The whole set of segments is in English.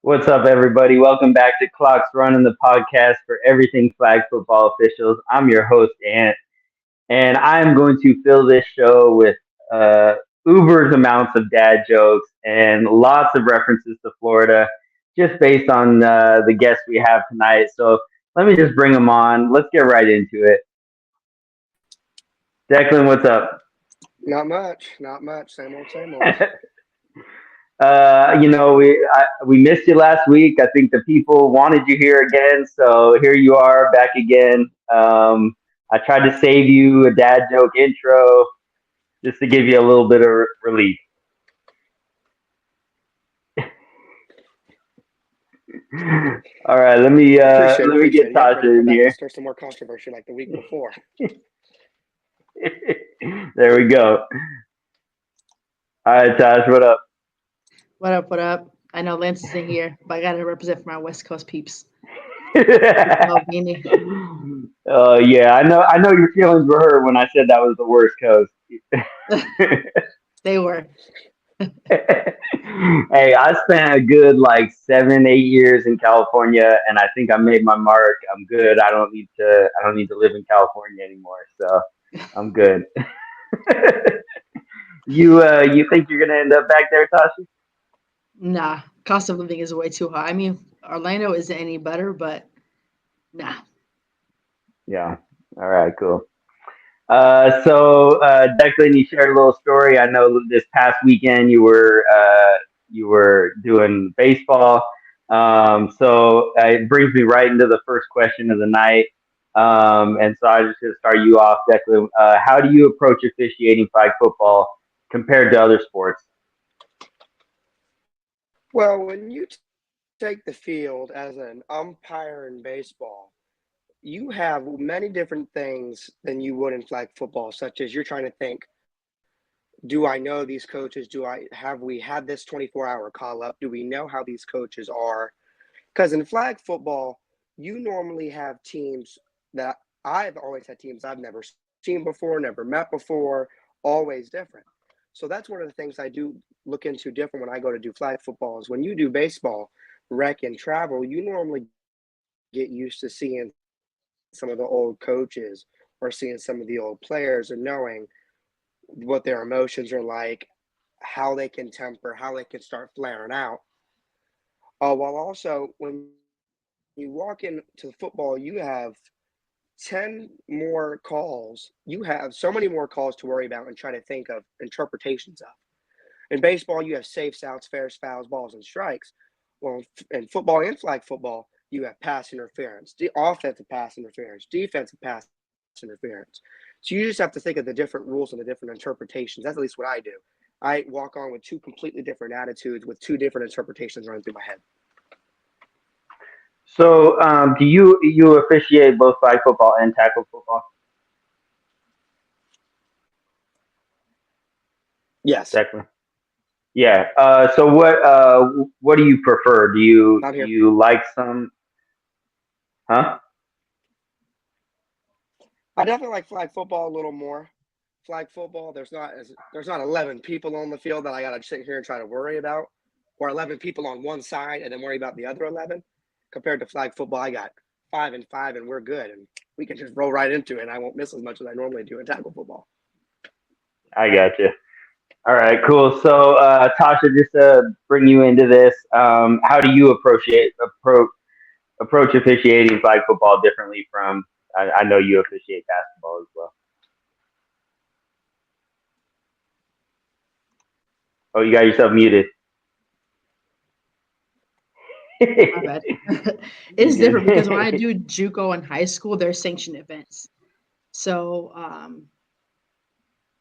What's up, everybody? Welcome back to Clocks Running, the podcast for everything flag football officials. I'm your host, Ant, and I'm going to fill this show with uh, uber's amounts of dad jokes and lots of references to Florida, just based on the guests we have tonight. So let me just bring them on. Let's get right into it. Declan, what's up? Not much. Same old, same old. We missed you last week. I think the people wanted you here again, so here you are back again. I tried to save you a dad joke intro just to give you a little bit of relief. All right, Appreciate let it. me Appreciate get it. Yeah, ready to Tasha come in back and here. stir some more controversy like the week before. There we go. All right, Tash, what up? What up? What up? I know Lance isn't here, but I gotta represent for my West Coast peeps. Oh, Beanie. Yeah, I know your feelings were hurt when I said that was the worst coast. They were. Hey, I spent a good like 7, 8 years in California, and I think I made my mark. I'm good. I don't need to live in California anymore, so I'm good. You think you're gonna end up back there, Tasha? Nah, cost of living is way too high. I mean, Orlando isn't any better, but nah. Yeah. All right. Cool. Declan, you shared a little story. I know this past weekend you were doing baseball. It brings me right into the first question of the night. And so I just gonna start you off, Declan. How do you approach officiating flag football compared to other sports? Well, when you take the field as an umpire in baseball, you have many different things than you would in flag football, such as you're trying to think, do I know these coaches? Have we had this 24-hour call up? Do we know how these coaches are? Because in flag football, you normally have teams that I've always had teams I've never seen before, never met before, always different. So that's one of the things I do look into different when I go to do flag football is when you do baseball, rec and travel, you normally get used to seeing some of the old coaches or seeing some of the old players and knowing what their emotions are like, how they can temper, how they can start flaring out. While also, when you walk into football, you have 10 more calls. You have so many more calls to worry about and try to think of interpretations of. In baseball, you have safes, outs, fairs, fouls, balls, and strikes. Well, in football and flag football, you have pass interference, the offensive pass interference, defensive pass interference. So you just have to think of the different rules and the different interpretations. That's at least what I do. I walk on with two completely different attitudes with two different interpretations running through my head. So, do you officiate both flag football and tackle football, Yes. Declan? Yeah. So what do you prefer? Not Do here. you like some? Huh? I definitely like flag football a little more. Flag football, there's not 11 people on the field that I got to sit here and try to worry about, or 11 people on one side and then worry about the other 11. Compared to flag football, I got 5 and 5 and we're good, and we can just roll right into it. And I won't miss as much as I normally do in tackle football. I got you. All right, cool. So, Tasha, just to bring you into this, how do you approach officiating flag football differently from? I know you officiate basketball as well. Oh, you got yourself muted. My bad. It's different because when I do JUCO in high school, they're sanctioned events. So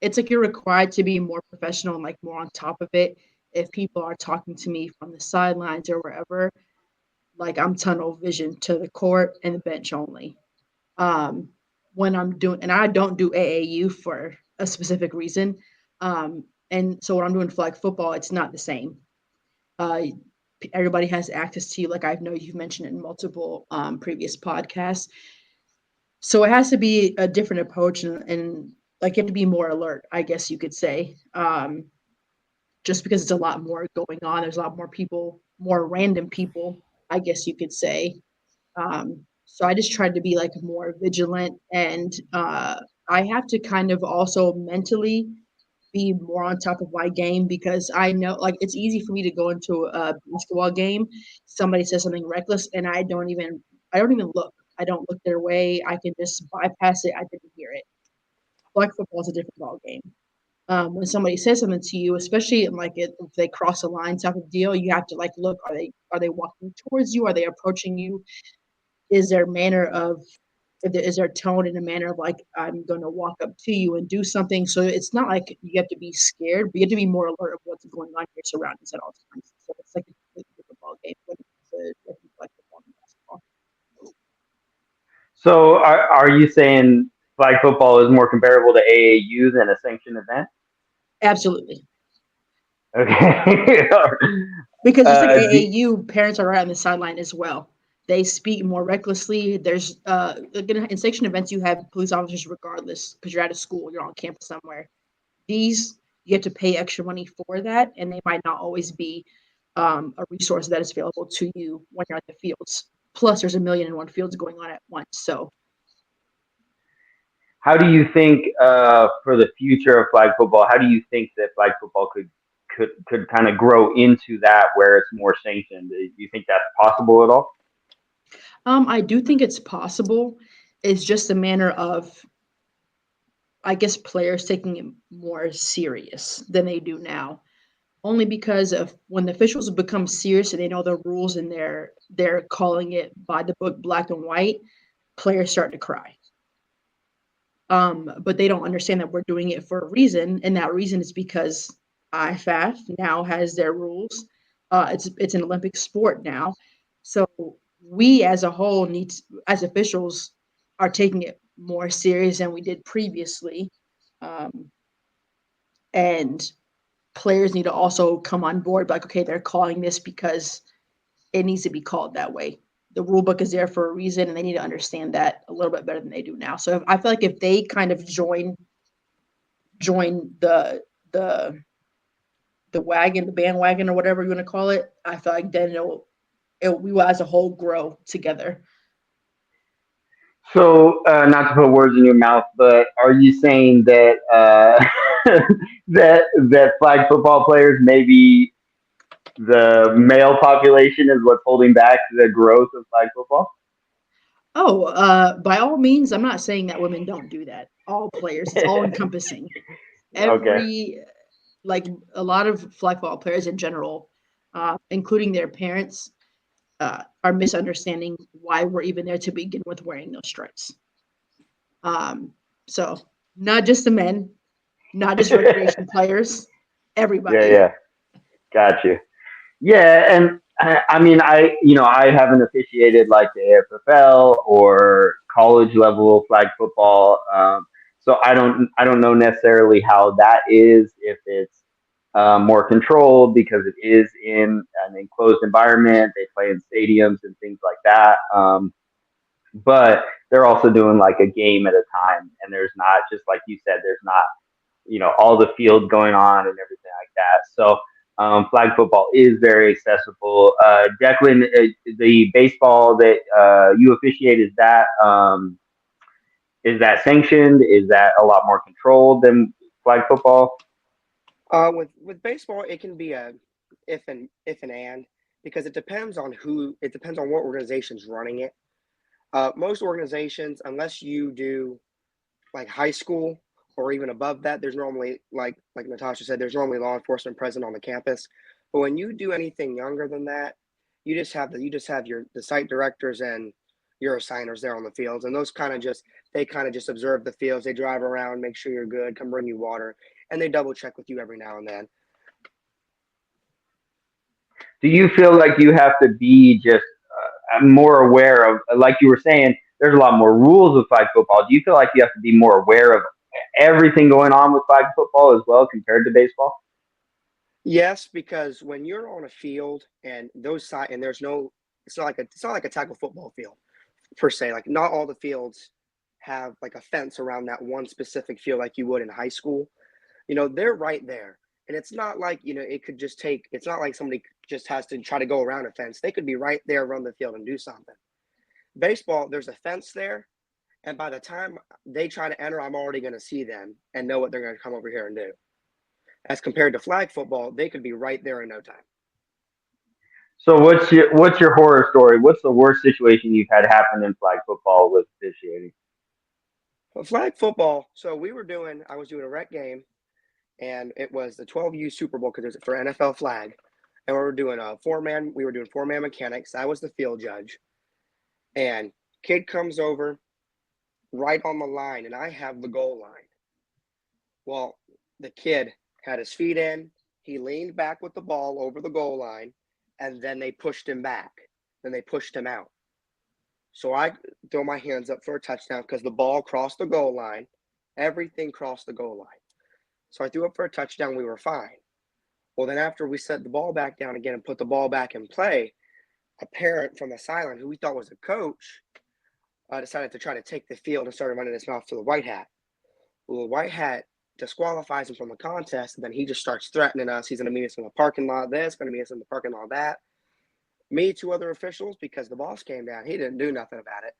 it's like you're required to be more professional and like more on top of it. If people are talking to me from the sidelines or wherever, like I'm tunnel vision to the court and the bench only. Um, when I'm doing, and I don't do AAU for a specific reason. And so when I'm doing flag football, it's not the same. Uh, Everybody has access to you, like I know you've mentioned in multiple previous podcasts. So it has to be a different approach, and like you have to be more alert, I guess you could say. Just because it's a lot more going on, there's a lot more people more random people, I guess you could say. So I just tried to be like more vigilant, and I have to kind of also mentally be more on top of my game because I know like it's easy for me to go into a basketball game, somebody says something reckless, and I don't even look. I don't look their way. I can just bypass it. I didn't hear it. Flag football is a different ball game. When somebody says something to you, especially like if they cross a line type of deal, you have to like look. Are they walking towards you? Are they approaching you? Is their manner of is there tone in a manner of like I'm going to walk up to you and do something? So it's not like you have to be scared, but you have to be more alert of what's going on in your surroundings at all times. So it's like a completely different ball game when it's like football and basketball. So are you saying flag football is more comparable to AAU than a sanctioned event? Absolutely. Okay. Because just like Do, AAU, parents are right on the sideline as well. They speak more recklessly. There's again, in section events, you have police officers regardless because you're at a school, you're on campus somewhere. These you have to pay extra money for that, and they might not always be a resource that is available to you when you're at the fields. Plus, there's a million and one fields going on at once. So how do you think for the future of flag football? How do you think that flag football could kind of grow into that where it's more sanctioned? Do you think that's possible at all? I do think it's possible. It's just a manner of, I guess, players taking it more serious than they do now. Only because of when the officials become serious and they know the rules and they're calling it by the book black and white, players start to cry. But they don't understand that we're doing it for a reason, and that reason is because IFAF now has their rules. It's an Olympic sport now, so we as a whole as officials are taking it more serious than we did previously, um, and players need to also come on board. Like, okay, they're calling this because it needs to be called that way. The rule book is there for a reason, and they need to understand that a little bit better than they do now. So I feel like if they kind of join the the wagon, the bandwagon, or whatever you want to call it, I feel like then we will as a whole grow together. So, not to put words in your mouth, but are you saying that that flag football players, maybe the male population, is what's holding back the growth of flag football? Oh, by all means, I'm not saying that women don't do that. All players, it's all encompassing. Okay. Every like a lot of flag football players in general, including their parents, are misunderstanding why we're even there to begin with wearing those stripes. Um, so not just the men, not just recreation players, Yeah, everybody. yeah, got you. Yeah, and I mean, I haven't officiated like the AFFL or college level flag football, so I don't know necessarily how that is. If it's more controlled because it is in an enclosed environment, they play in stadiums and things like that. But they're also doing like a game at a time, and there's not just like you said, there's not all the field going on and everything like that. So flag football is very accessible. Declan, the baseball that you officiate, is that sanctioned? Is that a lot more controlled than flag football? With baseball, it can be a if and because it depends on what organization's running it. Most organizations, unless you do like high school or even above that, there's normally like Natasha said, there's normally law enforcement present on the campus. But when you do anything younger than that, you just have your the site directors and your assigners there on the fields, and those kind of just observe the fields. They drive around, make sure you're good, come bring you water, and they double check with you every now and then. Do you feel like you have to be just more aware of, like you were saying, there's a lot more rules with flag football. Do you feel like you have to be more aware of everything going on with flag football as well compared to baseball? Yes, because when you're on a field and there's no, it's not like a tackle football field per se. Like not all the fields have like a fence around that one specific field like you would in high school. They're right there. And it's not like, it could just take, it's not like somebody just has to try to go around a fence. They could be right there, run the field, and do something. Baseball, there's a fence there, and by the time they try to enter, I'm already going to see them and know what they're going to come over here and do. As compared to flag football, they could be right there in no time. So what's your horror story? What's the worst situation you've had happen in flag football with officiating? But flag football, so I was doing a rec game, and it was the 12U Super Bowl because it was for NFL flag. And we were doing four-man mechanics. I was the field judge. And kid comes over right on the line, and I have the goal line. Well, the kid had his feet in. He leaned back with the ball over the goal line, and then they pushed him back. Then they pushed him out. So I throw my hands up for a touchdown because the ball crossed the goal line. Everything crossed the goal line. So I threw up for a touchdown. We were fine. Well, then after we set the ball back down again and put the ball back in play, a parent from the sideline who we thought was a coach decided to try to take the field and started running his mouth to the white hat. Well, the white hat disqualifies him from the contest, and then he just starts threatening us. He's going to meet us in the parking lot this, going to meet us in the parking lot that. Me, two other officials, because the boss came down, he didn't do nothing about it.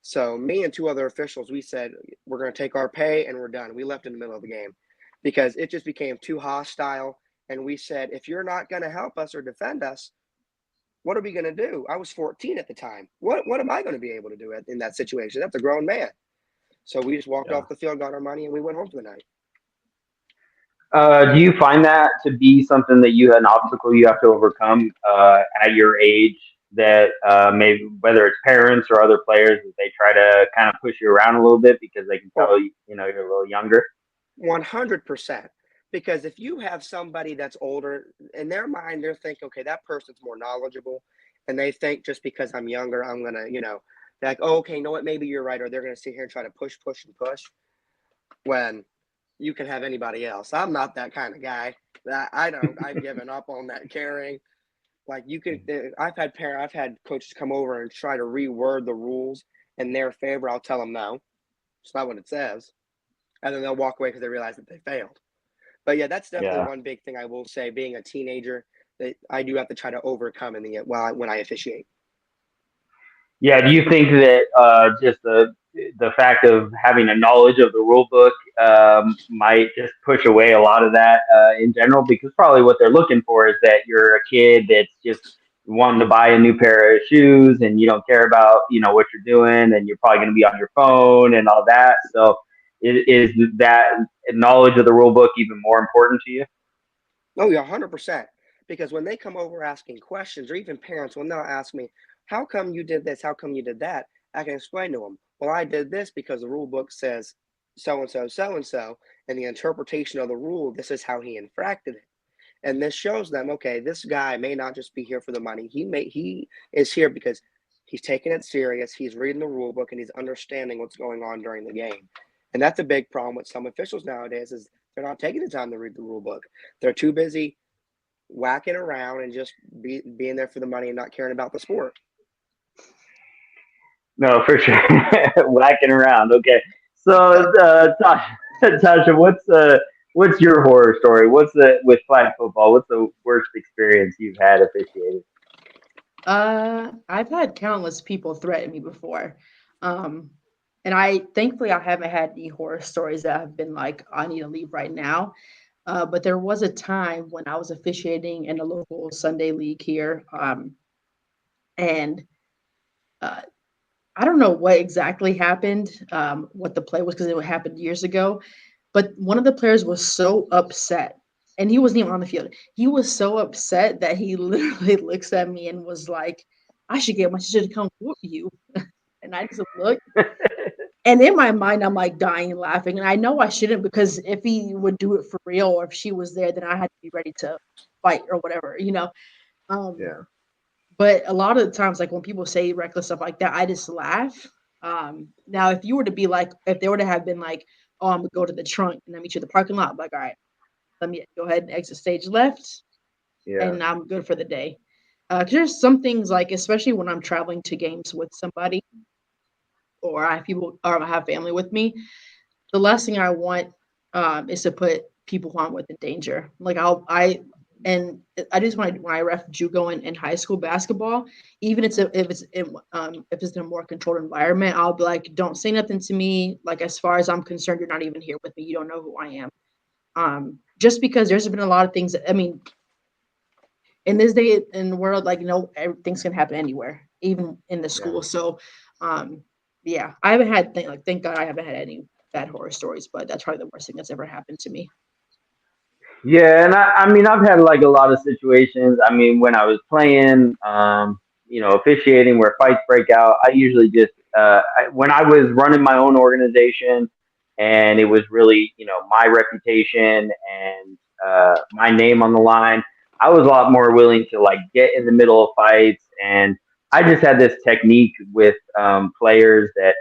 So me and two other officials, we said, we're going to take our pay and we're done. We left in the middle of the game because it just became too hostile. And we said, if you're not going to help us or defend us, what are we going to do? I was 14 at the time. What am I going to be able to do in that situation? That's a grown man. So we just walked off the field, got our money, and we went home for the night. Do you find that to be something that an obstacle you have to overcome at your age? That maybe whether it's parents or other players, that they try to kind of push you around a little bit because they can tell you're a little younger. 100%. Because if you have somebody that's older, in their mind, they're thinking, okay, that person's more knowledgeable. And they think just because I'm younger, I'm going to, they're like, oh, okay, you know what, maybe you're right. Or they're going to sit here and try to push, and push when you can have anybody else. I'm not that kind of guy. I've given up on that caring. Like I've had coaches come over and try to reword the rules in their favor. I'll tell them no, it's not what it says. And then they'll walk away because they realize that they failed. But yeah, that's definitely one big thing I will say. Being a teenager, that I do have to try to overcome when I officiate. Yeah. Do you think that just the fact of having a knowledge of the rule book might just push away a lot of that in general? Because probably what they're looking for is that you're a kid that's just wanting to buy a new pair of shoes and you don't care about what you're doing and you're probably going to be on your phone and all that. So is that knowledge of the rule book even more important to you? Oh yeah, 100%. Because when they come over asking questions, or even parents, when they'll ask me, "How come you did this? How come you did that?" I can explain to them, "Well, I did this because the rule book says so and so, so and so, and the interpretation of the rule. This is how he infracted it." And this shows them, okay, this guy may not just be here for the money. He is here because he's taking it serious. He's reading the rule book and he's understanding what's going on during the game. And that's a big problem with some officials nowadays is they're not taking the time to read the rule book. They're too busy whacking around and just being there for the money and not caring about the sport. No, for sure. Whacking around. Okay. So, Tasha, what's your horror story? What's the with flag football? What's the worst experience you've had officiating? I've had countless people threaten me before. Um, and thankfully I haven't had any horror stories that have been like, I need to leave right now. But there was a time when I was officiating in a local Sunday league here. And uh, I don't know what exactly happened, what the play was, because it happened years ago. But one of the players was so upset, and he wasn't even on the field. He was so upset that he literally looks at me and was like, "I should get my sister to come whoop you." And I just looked, and in my mind, I'm like dying laughing. And I know I shouldn't because if he would do it for real, or if she was there, then I had to be ready to fight or whatever. Um, Yeah. but a lot of the times, like when people say reckless stuff like that, I just laugh. Now, if you were to be like, if they were to have been like, "Oh, I'm gonna go to the trunk and I meet you at the parking lot," I'm like, all right, let me go ahead and exit stage left, Yeah. and I'm good for the day. Because there's some things like, especially when I'm traveling to games with somebody, or I have people, or I have family with me, the last thing I want is to put people who I'm with in danger. Like And I just when I ref judo in high school basketball, even if it's in a more controlled environment, I'll be like, don't say nothing to me. Like, as far as I'm concerned, you're not even here with me. You don't know who I am. Just because there's been a lot of things. I mean, in this day in the world, like, things can happen anywhere, even in the Yeah. school. So, yeah, I haven't had thank God I haven't had any bad horror stories, but that's probably the worst thing that's ever happened to me. Yeah, and I mean, I've had like a lot of situations. I mean, when I was playing, officiating where fights break out, I usually just, when I was running my own organization and it was really, my reputation and my name on the line, I was a lot more willing to like get in the middle of fights. And I just had this technique with players that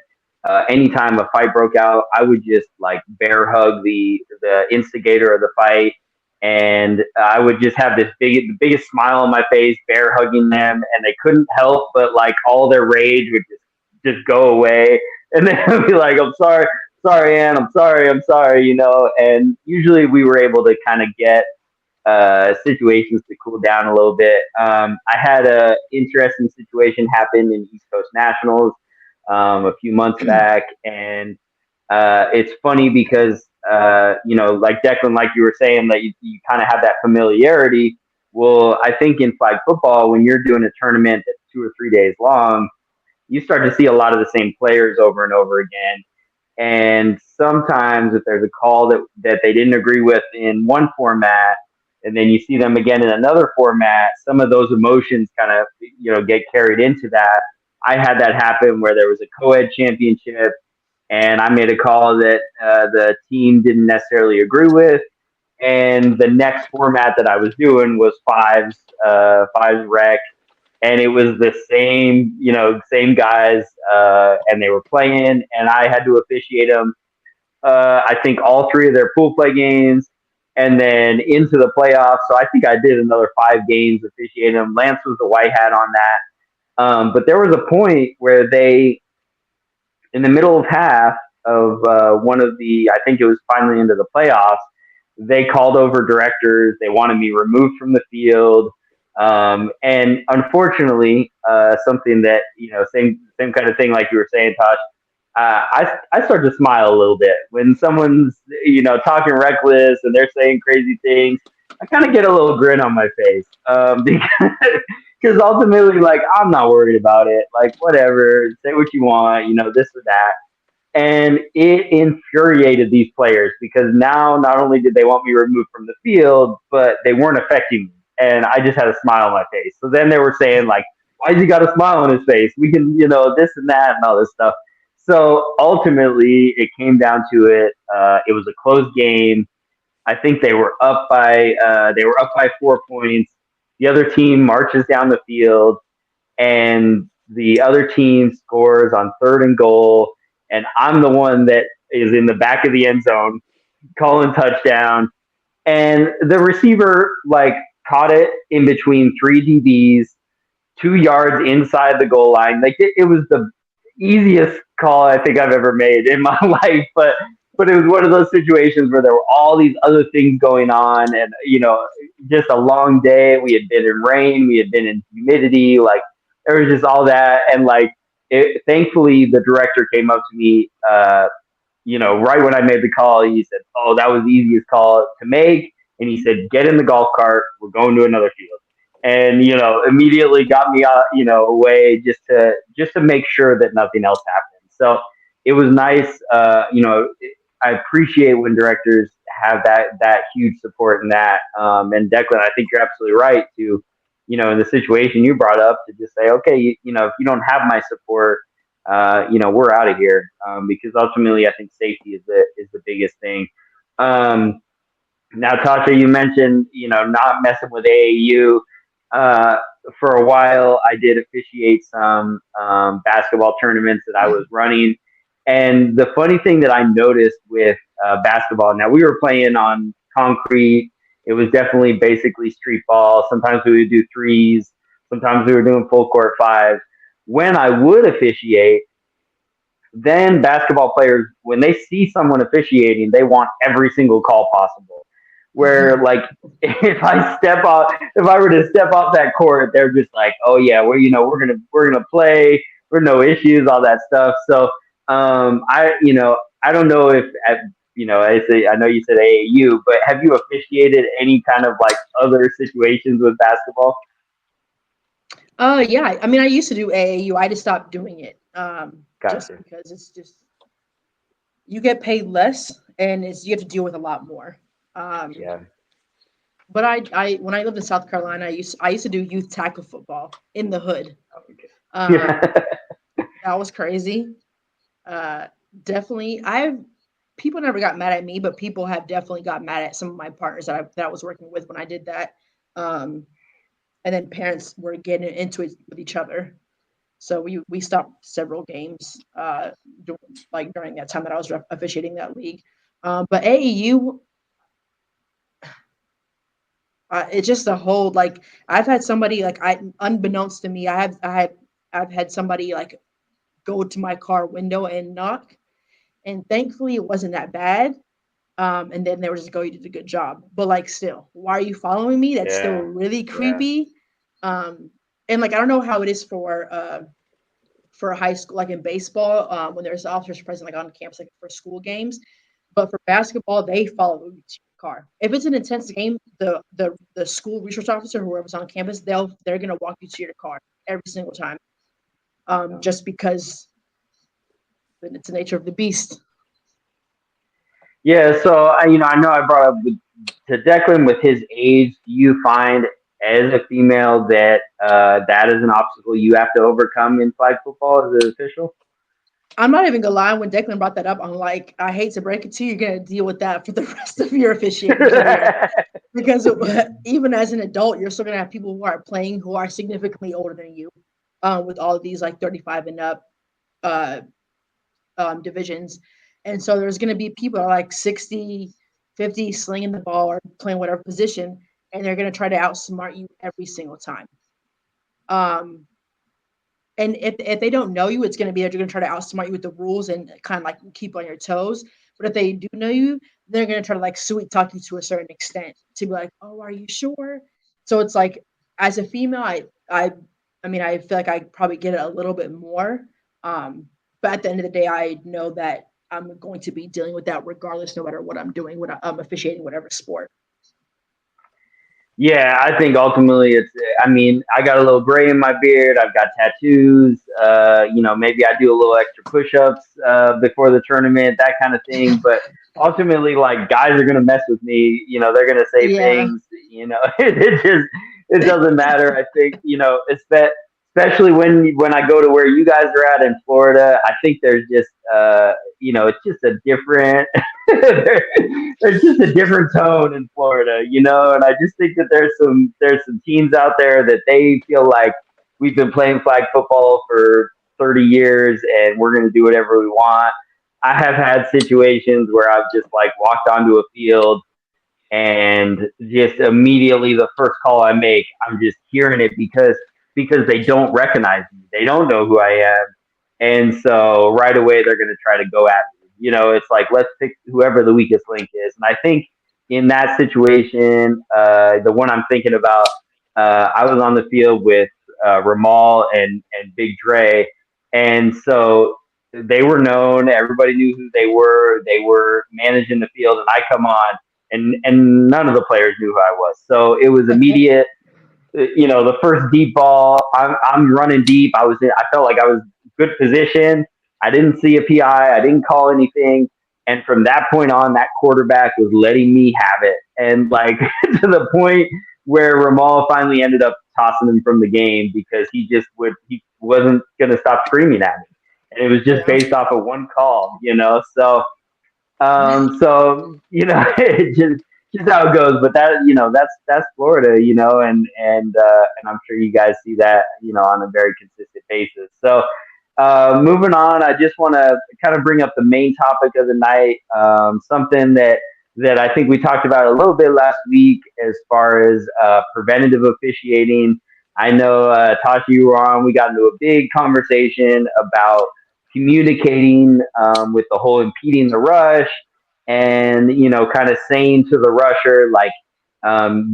anytime a fight broke out, I would just like bear hug the instigator of the fight, and I would just have the biggest smile on my face, bear hugging them, and they couldn't help but like all their rage would just go away, and then I'd be like, "I'm sorry, sorry, Ann, I'm sorry," and usually we were able to kind of get situations to cool down a little bit. I had a interesting situation happen in East Coast Nationals a few months back, and it's funny because like Declan, like you were saying, that you kind of have that familiarity. Well, I think in flag football, when you're doing a tournament that's 2 or 3 days long, you start to see a lot of the same players over and over again. And sometimes if there's a call that they didn't agree with in one format, and then you see them again in another format, some of those emotions kind of get carried into that. I had that happen where there was a co-ed championship, and I made a call that the team didn't necessarily agree with. And the next format that I was doing was fives rec, and it was the same, same guys, and they were playing, and I had to officiate them. I think all three of their pool play games, and then into the playoffs. So I think I did another 5 games officiating them. Lance was the white hat on that. But there was a point where they, in the middle of half of one of the, I think it was finally into the playoffs, they called over directors. They wanted me removed from the field. And unfortunately, something that, same kind of thing like you were saying, Tosh, I start to smile a little bit when someone's, talking reckless and they're saying crazy things. I kind of get a little grin on my face, because ultimately, like, I'm not worried about it. Like, whatever, say what you want, this or that. And it infuriated these players because now not only did they want me removed from the field, but they weren't affecting me. And I just had a smile on my face. So then they were saying, like, why has he got a smile on his face? We can, this and that and all this stuff. So ultimately, it came down to it. It was a close game. I think they were up by 4 points. The other team marches down the field, and the other team scores on third and goal, and I'm the one that is in the back of the end zone calling touchdown, and the receiver like caught it in between three DBs, 2 yards inside the goal line. Like it was the easiest call I think I've ever made in my life, but it was one of those situations where there were all these other things going on, and just a long day. We had been in rain, we had been in humidity, like there was just all that, and like thankfully the director came up to me, right when I made the call. He said, "Oh, that was the easiest call to make," and he said, "Get in the golf cart. We're going to another field." And immediately got me away just to make sure that nothing else happened. So it was nice. I appreciate when directors have that huge support in that. And Declan, I think you're absolutely right to, in the situation you brought up, to just say, okay, if you don't have my support, we're out of here, because ultimately I think safety is the biggest thing. Um, Now, Tasha, you mentioned not messing with AAU. Uh, for a while, I did officiate some basketball tournaments that I was running, and the funny thing that I noticed with basketball, now we were playing on concrete. It was definitely basically street ball. Sometimes we would do threes. Sometimes we were doing full court fives. When I would officiate, then basketball players, when they see someone officiating, they want every single call possible. where like if I were to step off that court, they're just like, oh yeah, we're gonna play, we're no issues, all that stuff. So I don't know if at, I know you said AAU, but have you officiated any kind of like other situations with basketball? Yeah. I mean, I used to do AAU. I just stopped doing it. Just Gotcha. because it's just you get paid less and you have to deal with a lot more. Um, Yeah. but I when I lived in South Carolina, I used to do youth tackle football in the hood. Um, Okay. that was crazy. Uh, definitely, I've people never got mad at me, but people have definitely got mad at some of my partners that I was working with when I did that. Um, and then parents were getting into it with each other. So we stopped several games during that time that I was officiating that league. But AEU, it's just a whole like I've had somebody like I unbeknownst to me, I've had somebody like go to my car window and knock, and thankfully it wasn't that bad. And then they were just go, you did a good job. But like still, why are you following me? That's still Yeah. really Yeah. creepy. And like I don't know how it is for a high school, like in baseball, when there's officers present, like on campus, like for school games. But for basketball, they follow you to your car. If it's an intense game, the school resource officer, whoever's on campus, they're gonna walk you to your car every single time, just because it's the nature of the beast. Yeah, so I know I brought up to Declan with his age. Do you find as a female that that is an obstacle you have to overcome in flag football as an official? I'm not even gonna lie. When Declan brought that up, I'm like, I hate to break it to you, you're gonna deal with that for the rest of your officiating career. Because even as an adult, you're still gonna have people who are playing who are significantly older than you, with all of these like 35 and up uh, divisions. And so there's gonna be people that are like 60, 50, slinging the ball or playing whatever position, and they're gonna try to outsmart you every single time. Um, and if they don't know you, it's going to be that you're going to try to outsmart you with the rules and kind of like keep on your toes. But if they do know you, they're going to try to like sweet talk you to a certain extent to be like, oh, are you sure? So it's like as a female, I mean, I feel like I probably get it a little bit more. Um, but at the end of the day, I know that I'm going to be dealing with that regardless, no matter what I'm doing, when I'm officiating whatever sport. Yeah, I think ultimately it's. I mean, I got a little gray in my beard. I've got tattoos. Maybe I do a little extra push-ups before the tournament, that kind of thing. But ultimately, like guys are gonna mess with me. They're gonna say Yeah. things. It doesn't matter. I think especially when I go to where you guys are at in Florida. I think there's just it's just a different. There's just a different tone in Florida, and I just think that there's some teams out there that they feel like we've been playing flag football for 30 years and we're going to do whatever we want. I have had situations where I've just like walked onto a field and just immediately the first call I make, I'm just hearing it because they don't recognize me. They don't know who I am. And so right away they're gonna try to go at me. It's like let's pick whoever the weakest link is. And I think in that situation, the one I'm thinking about, I was on the field with Ramal and Big Dre, and so they were known. Everybody knew who they were. They were managing the field, and I come on, and none of the players knew who I was. So it was immediate. The first deep ball, I'm running deep. I felt like I was good position. I didn't see a PI. I didn't call anything. And from that point on, that quarterback was letting me have it. And like to the point where Ramal finally ended up tossing him from the game because he wasn't going to stop screaming at me. And it was just Yeah. based off of one call. So it just how it goes. But that's Florida, and I'm sure you guys see that, on a very consistent basis. So moving on, I just want to kind of bring up the main topic of the night, something that I think we talked about a little bit last week as far as preventative officiating. I know, Tasha, you were on. We got into a big conversation about communicating with the whole impeding the rush and kind of saying to the rusher like,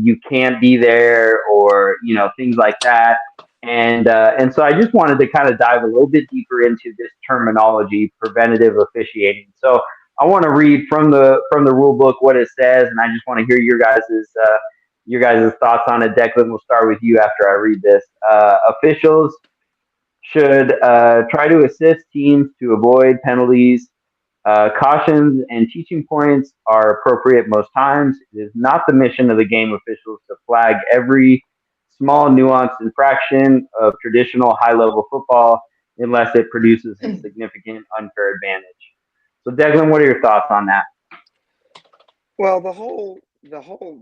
you can't be there, or things like that. And so I just wanted to kind of dive a little bit deeper into this terminology, preventative officiating. So I want to read from the rule book what it says, and I just want to hear your guys' thoughts on it. Declan, we'll start with you after I read this. Officials should try to assist teams to avoid penalties. Cautions and teaching points are appropriate most times. It is not the mission of the game officials to flag every small nuanced infraction of traditional high level football unless it produces a significant unfair advantage. So, Declan, what are your thoughts on that? Well, the whole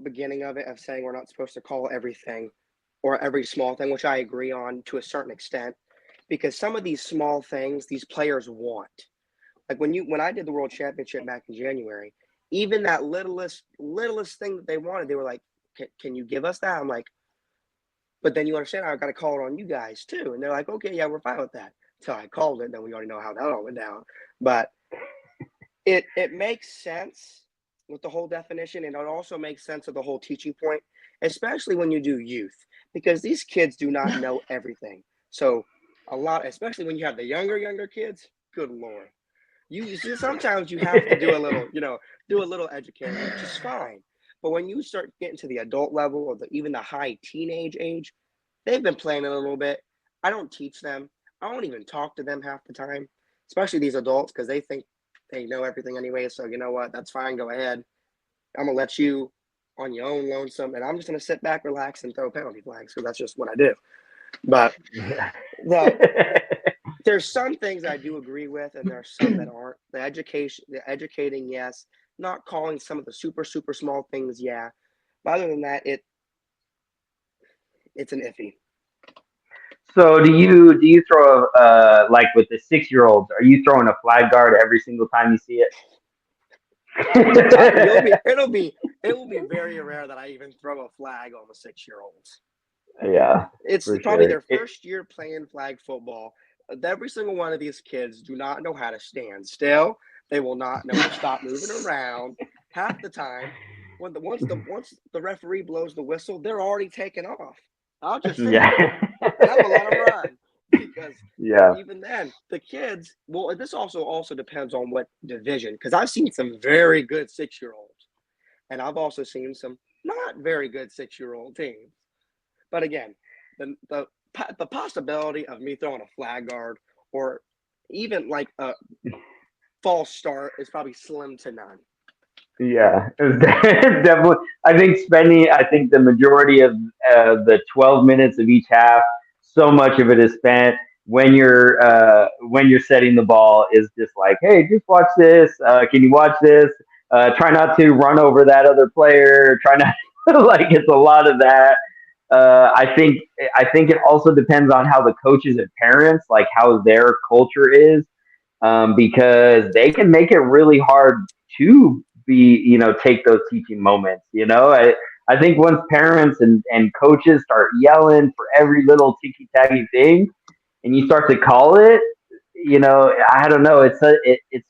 beginning of it of saying we're not supposed to call everything or every small thing, which I agree on to a certain extent, because some of these small things these players want. Like when I did the World Championship back in January, even that littlest thing that they wanted, they were like, "Can you give us that?" I'm like, "But then you understand I got to call it on you guys too." And they're like, "Okay, yeah, we're fine with that." Until I called it, then we already know how that all went down. But it makes sense with the whole definition, and it also makes sense of the whole teaching point, especially when you do youth, because these kids do not know everything. So a lot, especially when you have the younger kids. Good lord, you see, sometimes you have to do a little, do a little educating, which is fine. But when you start getting to the adult level or even the high teenage age, they've been playing it a little bit. I don't teach them. I don't even talk to them half the time, especially these adults, because they think they know everything anyway. So you know what? That's fine. Go ahead. I'm gonna let you on your own lonesome, and I'm just gonna sit back, relax, and throw penalty flags because that's just what I do. But Yeah. the there's some things I do agree with, and there are some that aren't. The educating, yes. Not calling some of the super small things, yeah. But other than that, it's an iffy. So do you throw like with the 6-year-olds? Are you throwing a flag guard every single time you see it? It will be very rare that I even throw a flag on the 6-year-olds. Yeah, It's for probably sure. their first year playing flag football. Every single one of these kids do not know how to stand still. They will not know to stop moving around. Half the time, once the referee blows the whistle, they're already taking off. I'll just sit Yeah. there and I'm gonna let them run because Yeah. even then, the kids. Well, this also depends on what division, because I've seen some very good 6-year-olds, and I've also seen some not very good 6-year-old teams. But again, the possibility of me throwing a flag guard or even like a false start is probably slim to none. Yeah, definitely. I think the majority of the 12 minutes of each half, so much of it is spent when you're setting the ball is just like, hey, just watch this. Can you watch this? Try not to run over that other player. Try not like it's a lot of that. I think I think it also depends on how the coaches and parents like how their culture is, because they can make it really hard to take those teaching moments. I think once parents and coaches start yelling for every little ticky tacky thing, and you start to call it, I don't know. It's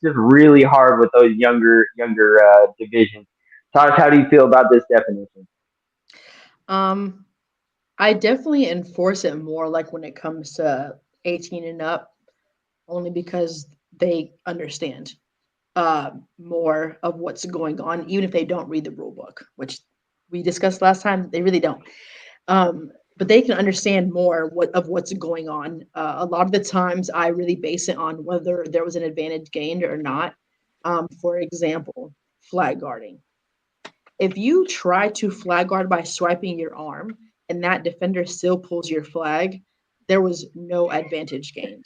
just really hard with those younger divisions. Tosh, how do you feel about this definition? Um, I definitely enforce it more like when it comes to 18 and up, only because they understand more of what's going on, even if they don't read the rule book, which we discussed last time. They really don't. But they can understand more of what's going on. A lot of the times, I really base it on whether there was an advantage gained or not. For example, flag guarding. If you try to flag guard by swiping your arm and that defender still pulls your flag, there was no advantage gained.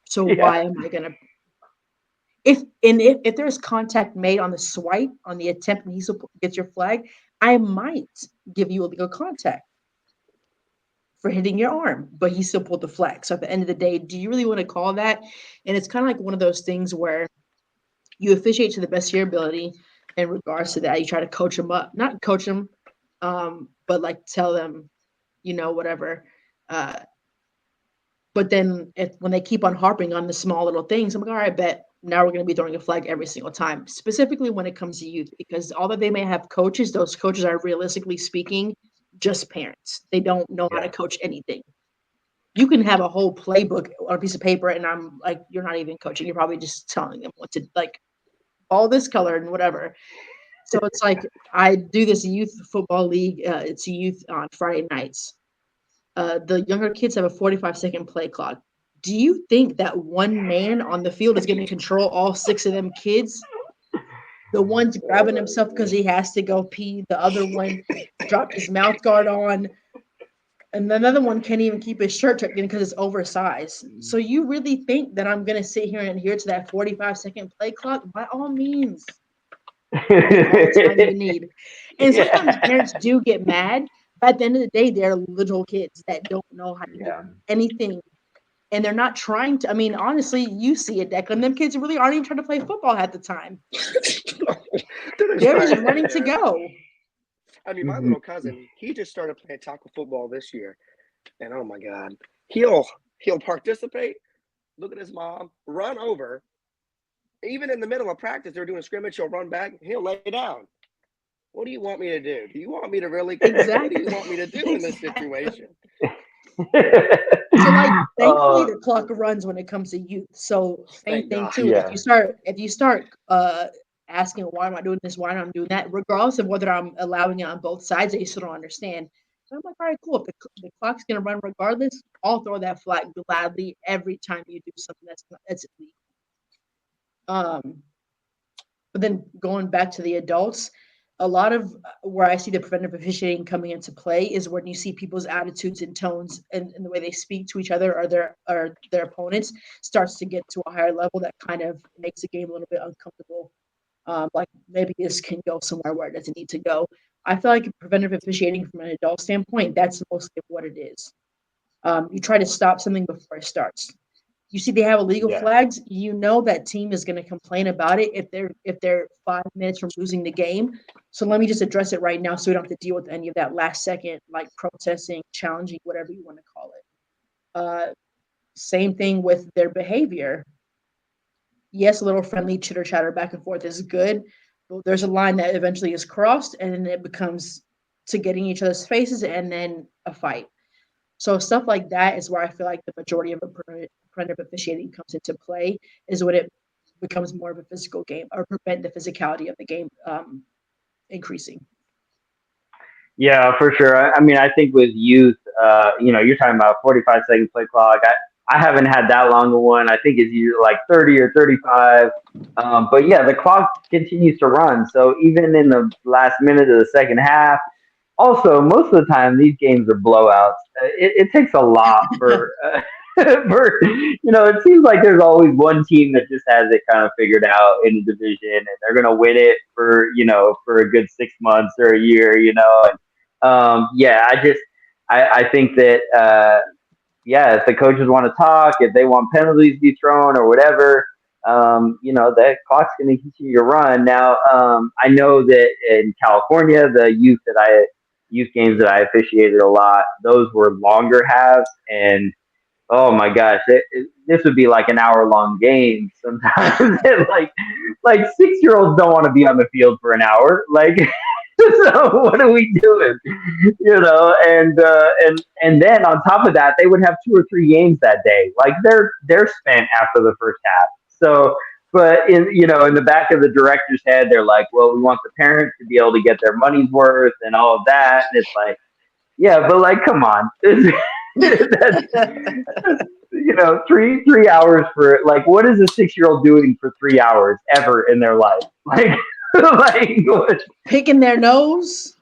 So Yeah, why am I gonna if there's contact made on the swipe on the attempt and he still gets your flag, I might give you illegal contact for hitting your arm, but he still pulled the flag. So at the end of the day, do you really want to call that? And it's kind of like one of those things where you officiate to the best of your ability in regards to that. You try to coach them up, not coach them, but like tell them, whatever. Uh, but then when they keep on harping on the small little things, I'm like, all right, bet. now we're going to be throwing a flag every single time, specifically when it comes to youth, because although they may have coaches, those coaches are realistically speaking just parents. They don't know how to Yeah. coach anything. You can have a whole playbook on a piece of paper, and I'm like, you're not even coaching. You're probably just telling them what to like, all this color and whatever. So it's like I do this youth football league. It's youth on Friday nights. The younger kids have a 45-second play clock. Do you think that one man on the field is going to control all six of them kids? The one's grabbing himself because he has to go pee. The other one dropped his mouth guard on. And another one can't even keep his shirt tucked in because it's oversized. So you really think that I'm going to sit here and adhere to that 45-second play clock? By all means, take all the time you need. And sometimes Yeah. parents do get mad. But at the end of the day, they're little kids that don't know how to do Yeah. anything. And they're not trying to. I mean, honestly, you see it, Declan. Them kids really aren't even trying to play football at the time. They're just They're trying just to get running to there. go. I mean, my Mhm. little cousin, he just started playing tackle football this year, and oh my God, he'll participate. Look at his mom, run over. Even in the middle of practice, they're doing scrimmage. He'll run back. He'll lay down. What do you want me to do? Do you want me to really? What do Exactly. you want me to do in this Exactly. situation? So like thankfully uh, the clock runs when it comes to youth. So same Thank thing God. too. If yeah. you start asking why am I doing this, why am I doing that, regardless of whether I'm allowing it on both sides, they still don't understand. So I'm like, all right, cool. If the clock's gonna run regardless, I'll throw that flag gladly every time you do something that's illegal. Um, but then going back to the adults, a lot of where I see the preventive officiating coming into play is when you see people's attitudes and tones and the way they speak to each other or their opponents starts to get to a higher level that kind of makes the game a little bit uncomfortable. Like maybe this can go somewhere where it doesn't need to go. I feel like preventive officiating from an adult standpoint, that's mostly what it is. You try to stop something before it starts. You see they have illegal Yeah. flags, you know that team is going to complain about it if they're 5 minutes from losing the game. So let me just address it right now so we don't have to deal with any of that last second like protesting, challenging, whatever you want to call it. Same thing with their behavior. Yes, a little friendly chitter chatter back and forth is good, but there's a line that eventually is crossed and then it becomes to getting each other's faces and then a fight. So stuff like that is where I feel like the majority of preventive officiating comes into play, is when it becomes more of a physical game or prevent the physicality of the game increasing. Yeah, for sure. I mean, I think with youth, you're talking about 45-second play clock. I haven't had that long of one. I think it's usually like 30 or 35. But yeah, the clock continues to run. So even in the last minute of the second half, also, most of the time, these games are blowouts. It takes a lot for, it seems like there's always one team that just has it kind of figured out in the division, and they're going to win it for a good 6 months or a year, And yeah, I think that, yeah, if the coaches want to talk, if they want penalties to be thrown or whatever, that clock's going to continue to run. Now, I know that in California, the youth games that I officiated a lot, those were longer halves, and oh my gosh, this would be like an hour long game sometimes. And like 6 year olds don't want to be on the field for an hour. Like, so what are we doing? And then on top of that, they would have two or three games that day. Like they're spent after the first half. So, but in the back of the director's head, they're like, well, we want the parents to be able to get their money's worth and all of that. And it's like, yeah, but like, come on, that's 3 hours for like, what is a 6 year old doing for 3 hours ever in their life? Like, like, Picking their nose,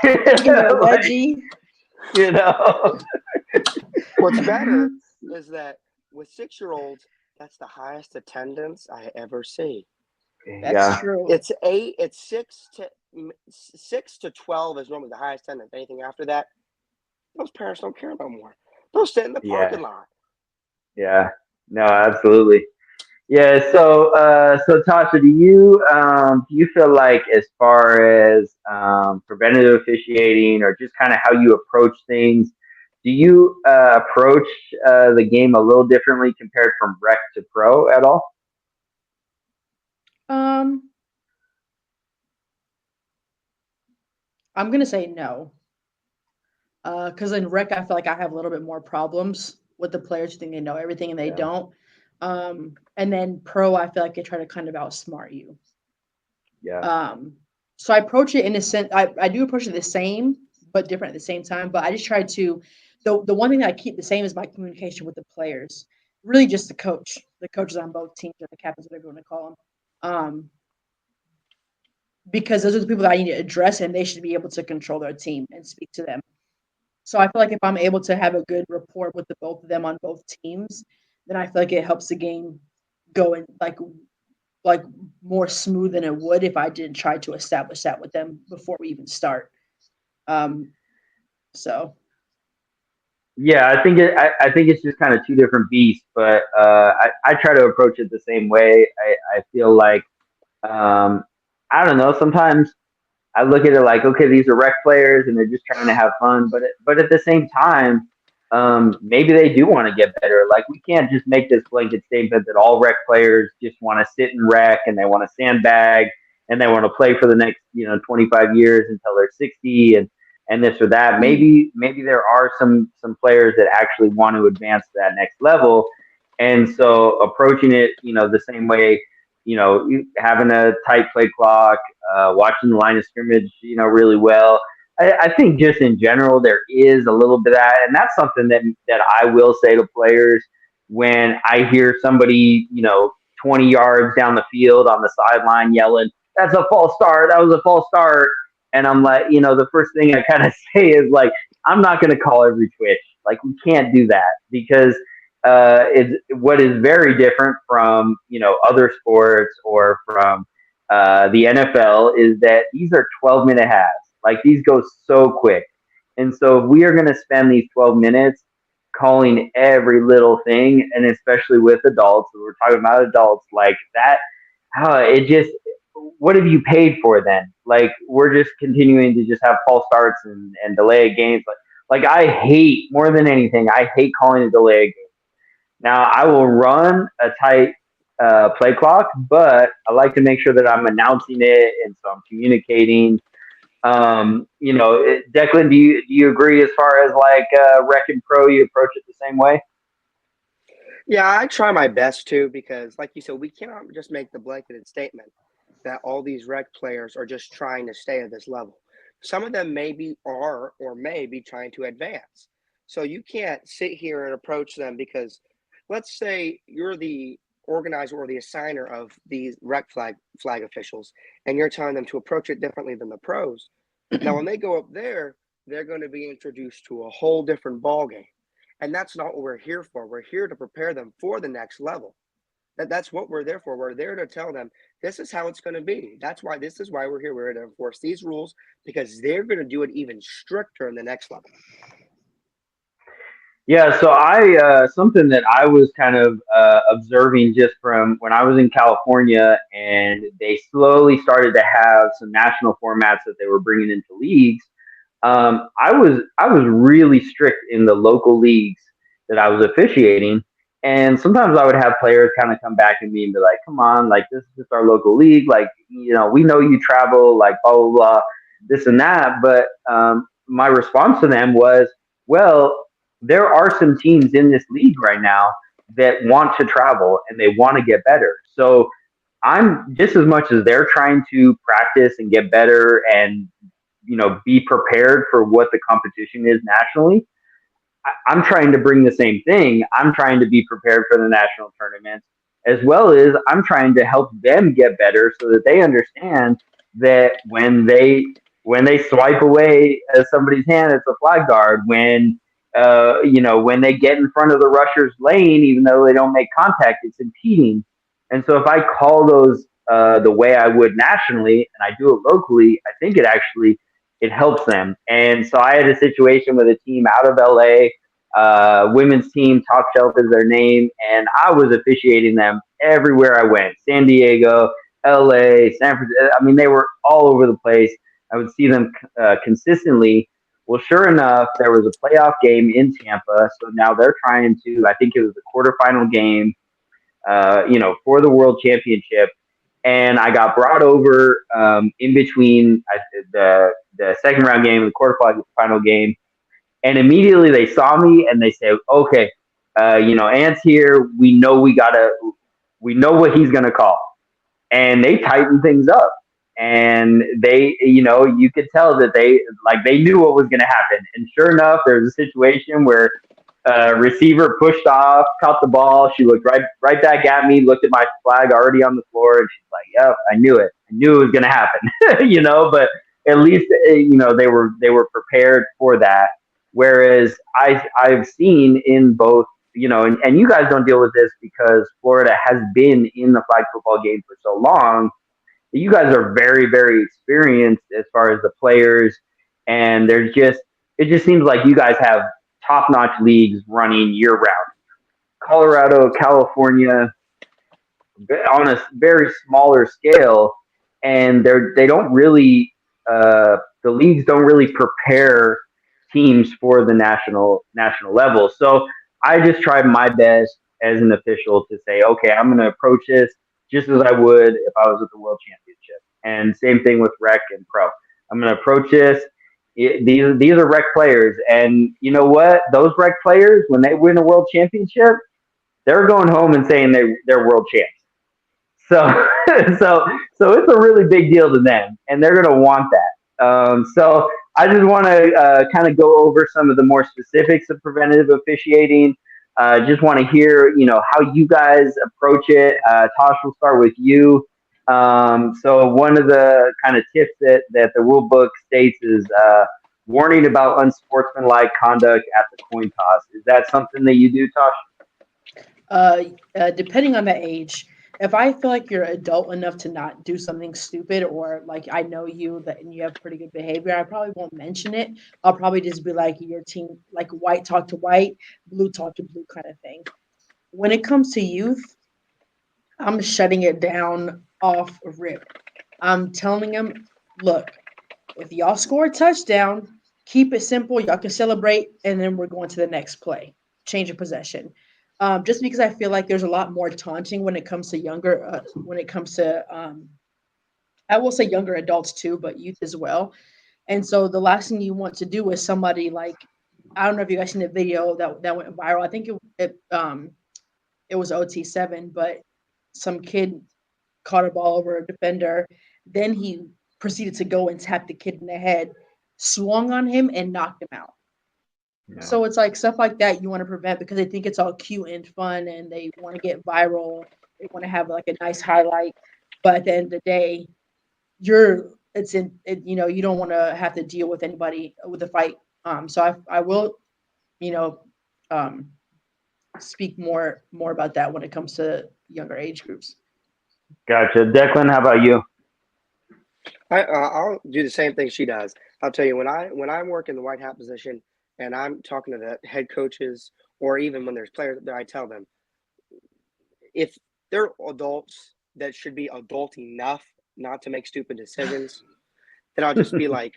taking their like, wedgie. you know, What's better is that with 6-year-olds, that's the highest attendance I ever see. That's yeah, true. It's eight. It's 6 to 12 is normally the highest attendance. Anything after that, those parents don't care no more. They'll sit in the yeah, parking lot. yeah, no, absolutely. Yeah. So Tasha, do you feel like as far as preventative officiating or just kind of how you approach things, do you approach the game a little differently compared from rec to pro at all? Um, I'm gonna say no. Because in rec, I feel like I have a little bit more problems with the players who think they know everything and they Yeah. don't. And then pro, I feel like they try to kind of outsmart you. Yeah. Um, so I approach it in a sense. I do approach it the same, but different at the same time. But I just try to. The one thing that I keep the same is my communication with the players. Really, just the coaches on both teams, or the captains, whatever you want to call them. Because those are the people that I need to address, and they should be able to control their team and speak to them. So I feel like if I'm able to have a good rapport with the both of them on both teams, then I feel like it helps the game go in like more smooth than it would if I didn't try to establish that with them before we even start. Um, so Yeah, I think it's just kind of two different beasts, but I try to approach it the same way. I feel like um, I don't know. Sometimes I look at it like, okay, these are rec players and they're just trying to have fun, but at the same time, maybe they do want to get better. Like we can't just make this blanket statement that all rec players just want to sit and rec and they want to sandbag and they want to play for the next 25 years until they're 60 and this or that. mhm. Maybe there are some players that actually want to advance to that next level, and so approaching it the same way, having a tight play clock, watching the line of scrimmage, really well. I think just in general there is a little bit of that, and that's something that I will say to players when I hear somebody, 20 yards down the field on the sideline yelling, "That's a false start! That was a false start!" And I'm like, the first thing I kind of say is like, I'm not going to call every twitch. Like we can't do that because is what is very different from other sports or from the NFL is that these are 12-minute halves. Like these go so quick, and so if we are going to spend these 12 minutes calling every little thing, and especially with adults, we're talking about adults like that. It just what have you paid for then? Like we're just continuing to just have false starts and delay games. Like I hate more than anything. I hate calling a delay game. Now I will run a tight play clock, but I like to make sure that I'm announcing it and so I'm communicating. Declan, do you agree as far as like rec and pro? You approach it the same way? Yeah, I try my best to because, like you said, we cannot just make the blanketed statement that all these rec players are just trying to stay at this level. Some of them maybe are or may be trying to advance. So you can't sit here and approach them because let's say you're the organizer or the assigner of these rec flag officials and you're telling them to approach it differently than the pros. Now when they go up there, they're going to be introduced to a whole different ball game. And that's not what we're here for. We're here to prepare them for the next level. That's what we're there for. We're there to tell them this is how it's going to be. This is why we're here. We're to enforce these rules because they're going to do it even stricter in the next level. Yeah, so I something that I was kind of observing just from when I was in California, and they slowly started to have some national formats that they were bringing into leagues. I was really strict in the local leagues that I was officiating, and sometimes I would have players kind of come back to me and be like, "Come on, like this is just our local league. Like we know you travel, like blah blah blah, this and that." But my response to them was, "Well, there are some teams in this league right now that want to travel and they want to get better. So I'm just as much as they're trying to practice and get better and be prepared for what the competition is nationally. I'm trying to bring the same thing. I'm trying to be prepared for the national tournaments, as well as I'm trying to help them get better so that they understand that when they swipe away somebody's hand, it's a flag guard. When they get in front of the rusher's lane, even though they don't make contact, it's impeding. And so if I call those the way I would nationally and I do it locally, I think it helps them. And so I had a situation with a team out of LA, women's team, Top Shelf is their name, and I was officiating them everywhere I went. San Diego, LA, San Francisco. I mean, they were all over the place. I would see them consistently. Well, sure enough, there was a playoff game in Tampa. So now they're trying to, I think it was a quarterfinal game, for the world championship, and I got brought over in between the second round game and the quarterfinal game, and immediately they saw me and they said, "Okay, Ant's here. We know what he's gonna call," and they tightened things up. And you could tell that they knew what was going to happen. And sure enough, there was a situation where receiver pushed off, caught the ball. She looked right back at me, looked at my flag already on the floor, and she's like, "Yep, I knew it. I knew it was going to happen." But at least they were prepared for that. Whereas I've seen in both, and you guys don't deal with this because Florida has been in the flag football game for so long. You guys are very, very experienced as far as the players, and it just seems like you guys have top notch leagues running year round. Colorado, California, on a very smaller scale, and they don't really the leagues don't really prepare teams for the national level. So I just tried my best as an official to say, okay, I'm going to approach this just as I would if I was at the World Championship, and same thing with rec and pro. I'm going to approach this. These are rec players, and you know what? Those rec players, when they win a world championship, they're going home and saying they're world champs. So, so it's a really big deal to them, and they're going to want that. So I just want to kind of go over some of the more specifics of preventative officiating. Just want to hear, how you guys approach it. Tosh, we'll start with you. So one of the kind of tips that the rule book states is warning about unsportsmanlike conduct at the coin toss. Is that something that you do, Tosh? Depending on the age, if I feel like you're adult enough to not do something stupid, or like I know you that and you have pretty good behavior, I probably won't mention it. I'll probably just be like your team, like white talk to white, blue talk to blue kind of thing. When it comes to youth, I'm shutting it down off rip. I'm telling them, look, if y'all score a touchdown, keep it simple. Y'all can celebrate, and then we're going to the next play. Change of possession. Just because I feel like there's a lot more taunting when it comes to I will say younger adults too, but youth as well. And so the last thing you want to do is somebody like, I don't know if you guys seen the video that went viral. I think it was OT7, but some kid caught a ball over a defender. Then he proceeded to go and tap the kid in the head, swung on him, and knocked him out. Yeah. So it's like stuff like that you want to prevent because they think it's all cute and fun and they want to get viral. They want to have like a nice highlight. But at the end of the day, you don't want to have to deal with anybody with a fight. So I will, you know, um, speak more about that when it comes to younger age groups. Gotcha. Declan, how about you? I'll do the same thing she does. I'll tell you when I work in the white hat position and I'm talking to the head coaches or even when there's players there, I tell them if they're adults that should be adult enough not to make stupid decisions, then I'll just be like,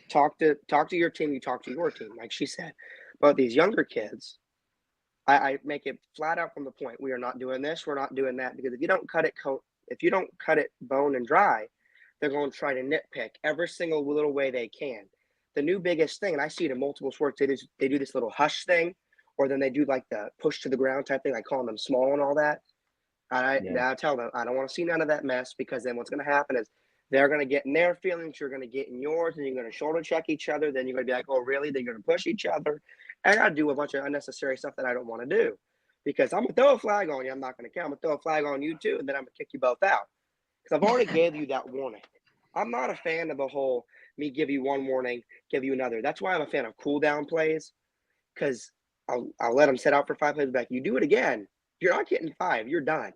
talk to your team, you talk to your team, like she said. But these younger kids, I make it flat out from the point. We are not doing this. We're not doing that because if you don't cut it bone and dry, they're going to try to nitpick every single little way they can. The new biggest thing, and I see it in multiple sports, they do this little hush thing, or then they do like the push to the ground type thing, like calling them small and all that. And I tell them, I don't want to see none of that mess because then what's going to happen is they're going to get in their feelings, you're going to get in yours, and you're going to shoulder check each other. Then you're going to be like, oh, really? Then you're going to push each other. And I got to do a bunch of unnecessary stuff that I don't want to do because I'm going to throw a flag on you. I'm not going to care. I'm going to throw a flag on you too, and then I'm going to kick you both out because I've already gave you that warning. I'm not a fan of the whole me give you one warning, give you another. That's why I'm a fan of cool down plays because I'll let them sit out for 5 plays back. You do it again, you're not getting 5. You're done.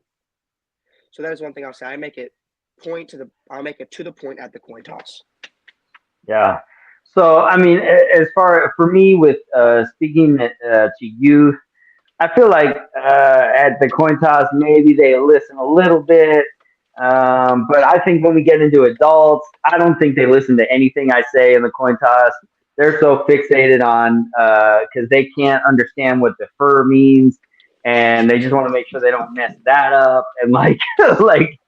So that is one thing I'll say. I'll make it to the point at the coin toss. Yeah. So, I mean, as far for me with speaking to youth, I feel like at the coin toss, maybe they listen a little bit. But I think when we get into adults, I don't think they listen to anything I say in the coin toss. They're so fixated on because they can't understand what defer means, and they just want to make sure they don't mess that up. And like, like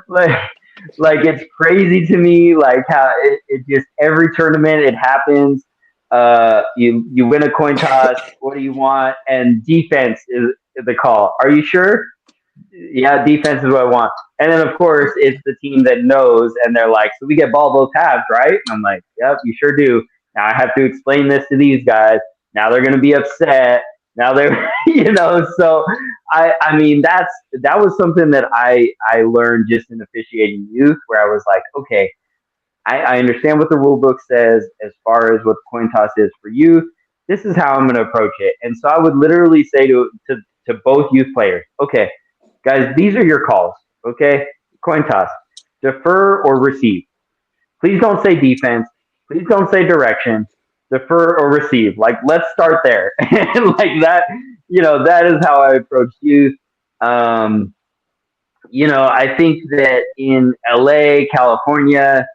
like it's crazy to me like how it just every tournament it happens. You win a coin toss. What do you want? And defense is the call. Are you sure? Yeah, defense is what I want. And then of course it's the team that knows, and they're like, so we get ball both halves, right? And I'm like, yep, you sure do. Now I have to explain this to these guys. Now they're gonna be upset. Now they're, so I mean that was something that I learned just in officiating youth, where I was like, okay, I understand what the rule book says as far as what the coin toss is for youth. This is how I'm going to approach it. And so I would literally say to both youth players, okay, guys, these are your calls. Okay, coin toss, defer or receive. Please don't say defense. Please don't say direction. Defer or receive. Like, let's start there. And like that, that is how I approach youth. Um, I think that in LA, California,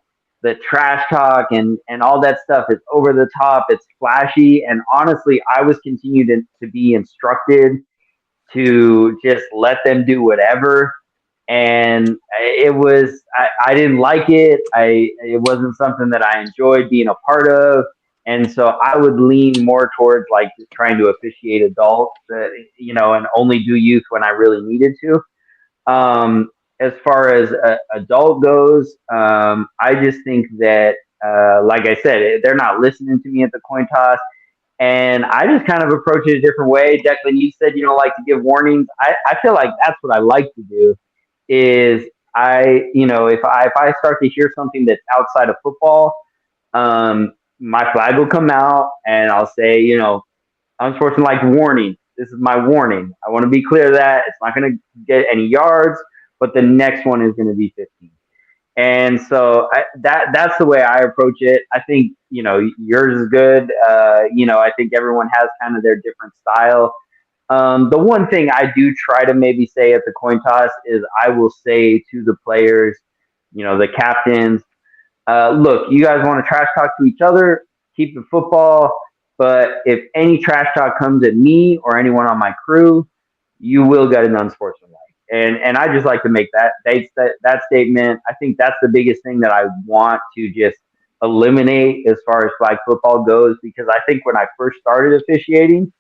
the trash talk and all that stuff is over the top. It's flashy. And honestly, I was continued to be instructed to just let them do whatever. And I didn't like it. It wasn't something that I enjoyed being a part of. And so I would lean more towards like just trying to officiate adults, and only do youth when I really needed to. As far as adult goes, I just think that, like I said, they're not listening to me at the coin toss, and I just kind of approach it a different way. Declan, you said you don't like to give warnings. I feel like that's what I like to do. Is if I start to hear something that's outside of football, my flag will come out, and I'll say, unfortunately, like warning. This is my warning. I want to be clear that it's not going to get any yards, but the next one is going to be 15. And so that's the way I approach it. I think yours is good. I think everyone has kind of their different style. The one thing I do try to maybe say at the coin toss is I will say to the players, the captains, look, you guys want to trash talk to each other, keep the football. But if any trash talk comes at me or anyone on my crew, you will get an unsportsmanlike. And I just like to make that statement. I think that's the biggest thing that I want to just eliminate as far as flag football goes, because I think when I first started officiating,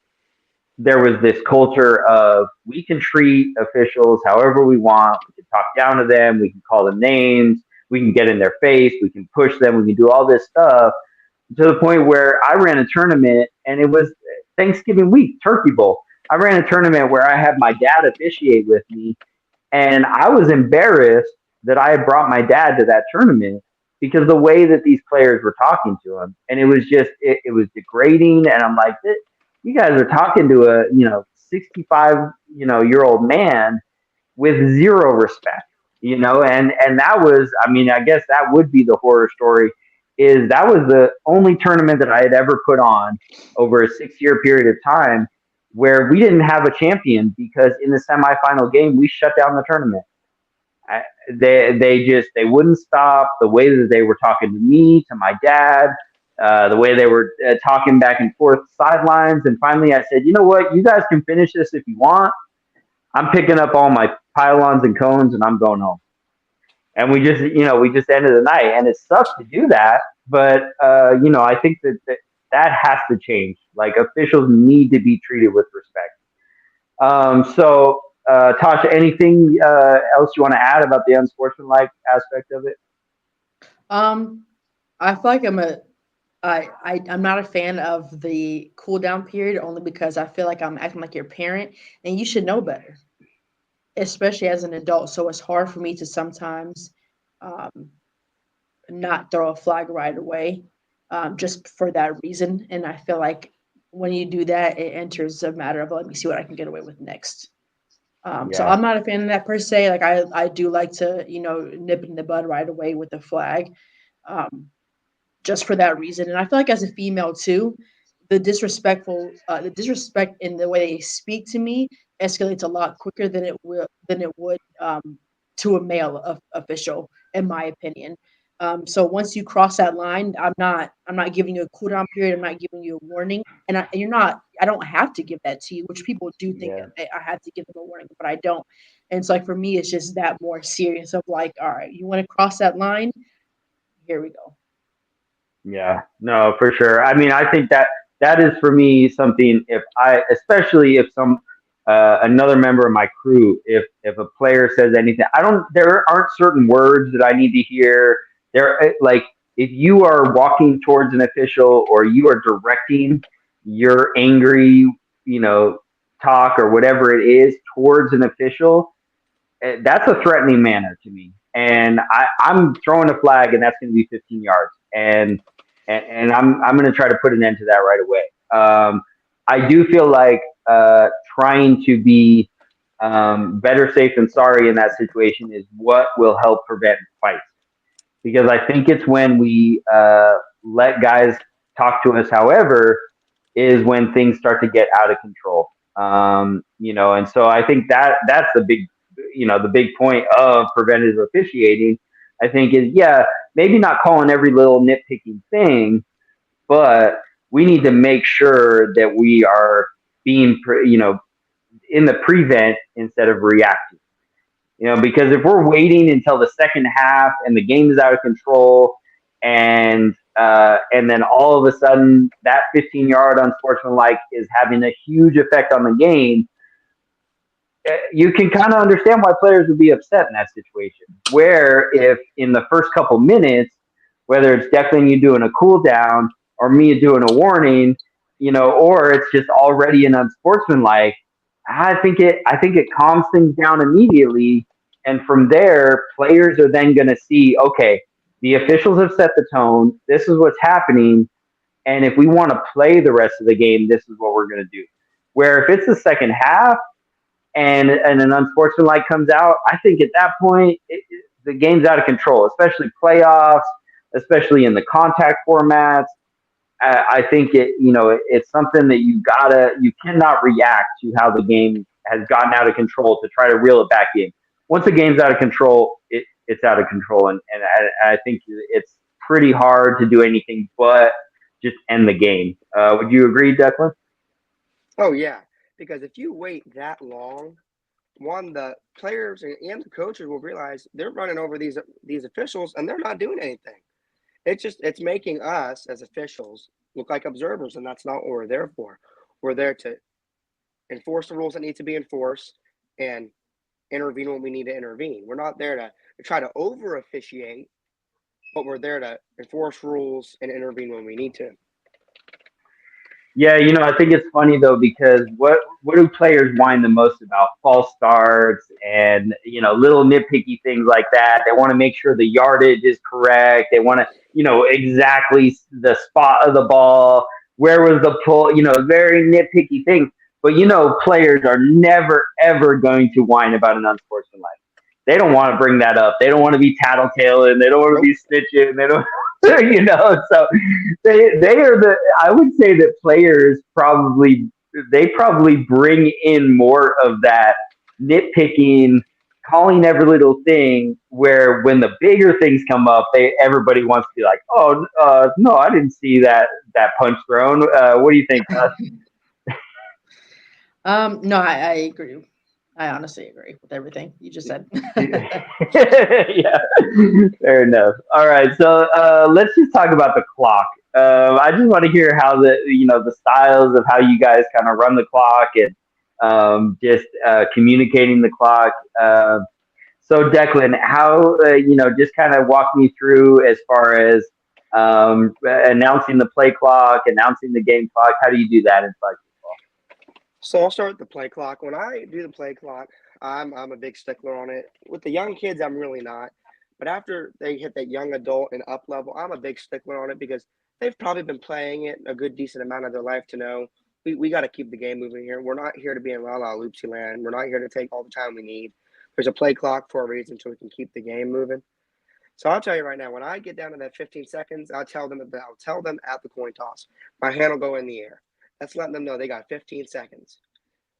there was this culture of we can treat officials however we want. We can talk down to them. We can call them names. We can get in their face. We can push them. We can do all this stuff to the point where I ran a tournament, and it was Thanksgiving week, Turkey Bowl. I ran a tournament where I had my dad officiate with me, and I was embarrassed that I had brought my dad to that tournament because the way that these players were talking to him, and it was just it was degrading. And I'm like, you guys are talking to a 65 year old man with zero respect, and that was, I mean, I guess that would be the horror story. Is that was the only tournament that I had ever put on over a 6 year period of time where we didn't have a champion because in the semifinal game we shut down the tournament. I, they wouldn't stop. The way that they were talking to me, to my dad, the way they were talking back and forth sidelines, and finally I said, you know what, you guys can finish this if you want. I'm picking up all my pylons and cones and I'm going home. And we just ended the night, and it sucks to do that, but I think that has to change. Like, officials need to be treated with respect. So, Tasha, anything else you want to add about the unsportsmanlike aspect of it? Um, I feel like I'm not a fan of the cool down period only because I feel like I'm acting like your parent and you should know better, especially as an adult. So it's hard for me to sometimes um, not throw a flag right away, just for that reason. And I feel like when you do that, it enters a matter of let me see what I can get away with next. So Yeah, I'm not a fan of that per se. Like I do like to, nip it in the bud right away with the flag. Um, just for that reason. And I feel like as a female too, the disrespect in the way they speak to me escalates a lot quicker than it would to a male official, in my opinion. So once you cross that line, I'm not giving you a cooldown period. I'm not giving you a warning, and you're not. I don't have to give that to you, which people do think Yeah. I have to give them a warning, but I don't. And so like for me, it's just that more serious of like, all right, you want to cross that line? Here we go. Yeah, no, for sure. I mean, I think that that is for me something. If I, especially if some another member of my crew, if a player says anything, I don't. There aren't certain words that I need to hear. Like if you are walking towards an official or you are directing your angry, you know, talk or whatever it is towards an official, that's a threatening manner to me. And I'm throwing a flag, and that's going to be 15 yards. And I'm going to try to put an end to that right away. I do feel like trying to be better safe than sorry in that situation is what will help prevent fights. Because I think it's when we let guys talk to us, however, is when things start to get out of control. And so I think that that's the big, the big point of preventative officiating. I think is maybe not calling every little nitpicking thing, but we need to make sure that we are being, in the prevent instead of reacting. Because if we're waiting until the second half and the game is out of control, and then all of a sudden that 15-yard unsportsmanlike is having a huge effect on the game, you can kind of understand why players would be upset in that situation. Where if in the first couple minutes, whether it's Declan you doing a cool down or me doing a warning, or it's just already an unsportsmanlike, I think it calms things down immediately, and from there, players are then going to see, okay, the officials have set the tone. This is what's happening, and if we want to play the rest of the game, this is what we're going to do. Where if it's the second half and an unsportsmanlike comes out, I think at that point the game's out of control, especially playoffs, especially in the contact formats. I think it's something that you cannot react to how the game has gotten out of control to try to reel it back in. Once the game's out of control, it's out of control, and I think it's pretty hard to do anything but just end the game. Would you agree, Declan? Oh yeah, because if you wait that long, one, the players and the coaches will realize they're running over these officials and they're not doing anything. It's making us as officials look like observers, and that's not what we're there for. We're there to enforce the rules that need to be enforced and intervene when we need to intervene. We're not there to try to over officiate, but we're there to enforce rules and intervene when we need to. Yeah, I think it's funny though because what do players whine the most about? False starts and little nitpicky things like that. They want to make sure the yardage is correct. They want to exactly the spot of the ball. Where was the pull? Very nitpicky things. But players are never ever going to whine about an unsportsmanlike. They don't want to bring that up. They don't want to be tattletaling. They don't want to Nope. be snitching. They don't, So they are the. I would say that players probably bring in more of that nitpicking, calling every little thing. Where when the bigger things come up, everybody wants to be like, oh no, I didn't see that punch thrown. What do you think, Tuss? No, I agree. I honestly agree with everything you just said. Yeah, fair enough. All right, so let's just talk about the clock. I just want to hear how the styles of how you guys kind of run the clock and just communicating the clock. So Declan, how just kind of walk me through as far as announcing the play clock, announcing the game clock. How do you do that in flag football? So I'll start with the play clock. When I do the play clock, I'm a big stickler on it. With the young kids, I'm really not. But after they hit that young adult and up level, I'm a big stickler on it because they've probably been playing it a good decent amount of their life to know we got to keep the game moving here. We're not here to be in la la loopsy land. We're not here to take all the time we need. There's a play clock for a reason so we can keep the game moving. So I'll tell you right now, when I get down to that 15 seconds, I'll tell them at the coin toss. My hand will go in the air. That's letting them know they got 15 seconds.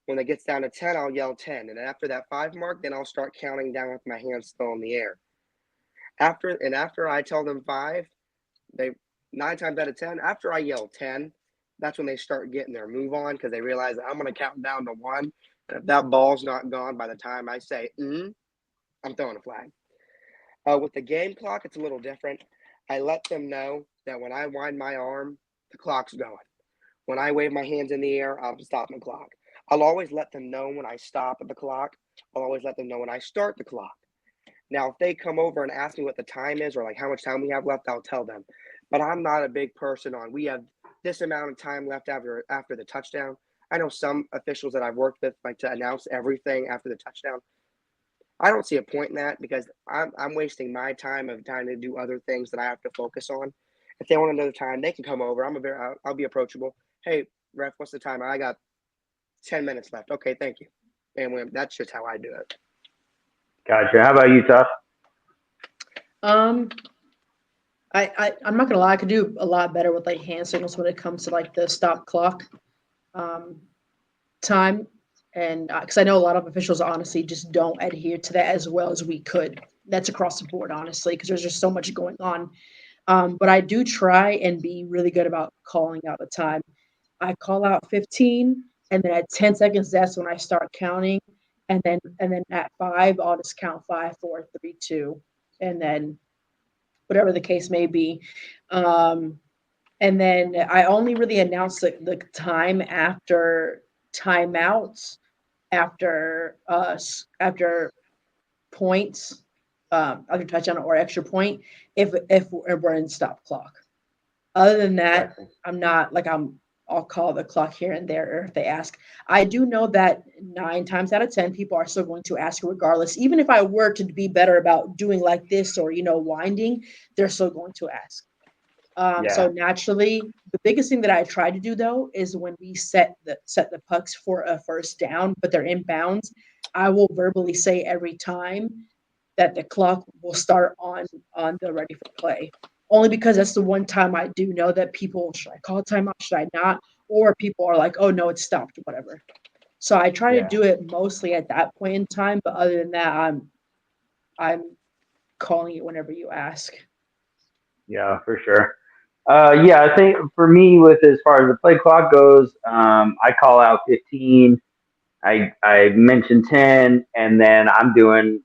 When it gets down to 10, I'll yell 10. And after that 5 mark, then I'll start counting down with my hands still in the air. After I tell them 5, they 9 times out of 10, after I yell 10, that's when they start getting their move on because they realize that I'm going to count down to 1. And if that ball's not gone by the time I say, I'm throwing a flag. With the game clock, it's a little different. I let them know that when I wind my arm, the clock's going. When I wave my hands in the air, I'm stopping the clock. I'll always let them know when I stop at the clock. I'll always let them know when I start the clock. Now, if they come over and ask me what the time is or like how much time we have left, I'll tell them. But I'm not a big person on we have this amount of time left after the touchdown. I know some officials that I've worked with like to announce everything after the touchdown. I don't see a point in that because I'm wasting my time of trying to do other things that I have to focus on. If they want another time, they can come over. I'll be approachable. Hey, ref, what's the time? I got 10 minutes left. Okay, thank you. And that's just how I do it. Gotcha. How about you, Tough? Um, I'm not gonna lie, I could do a lot better with like hand signals when it comes to like the stop clock um, time, and because I know a lot of officials honestly just don't adhere to that as well as we could. That's across the board, honestly, because there's just so much going on. But I do try and be really good about calling out the time. I call out 15, and then at 10 seconds, that's when I start counting, and then at 5, I'll just count 5, 4, 3, 2, and then whatever the case may be. Um, and then I only really announce the time after timeouts, after points, after touchdown or extra point, if we're in stop clock. Other than that, Gotcha. I'm not like I'll call the clock here and there if they ask. I do know that 9 times out of 10 people are still going to ask regardless. Even if I were to be better about doing like this or winding, they're still going to ask. So Yeah. naturally, the biggest thing that I try to do though is when we set the pucks for a first down, but they're inbounds, I will verbally say every time that the clock will start on the ready for play. Only because that's the one time I do know that people should I call timeout, should I not? Or people are like, oh no, it's stopped, whatever. So I try to Yeah. do it mostly at that point in time, but other than that, I'm calling it whenever you ask. Yeah, for sure. Yeah, I think for me, with as far as the play clock goes, I call out 15. I mentioned 10, and then I'm doing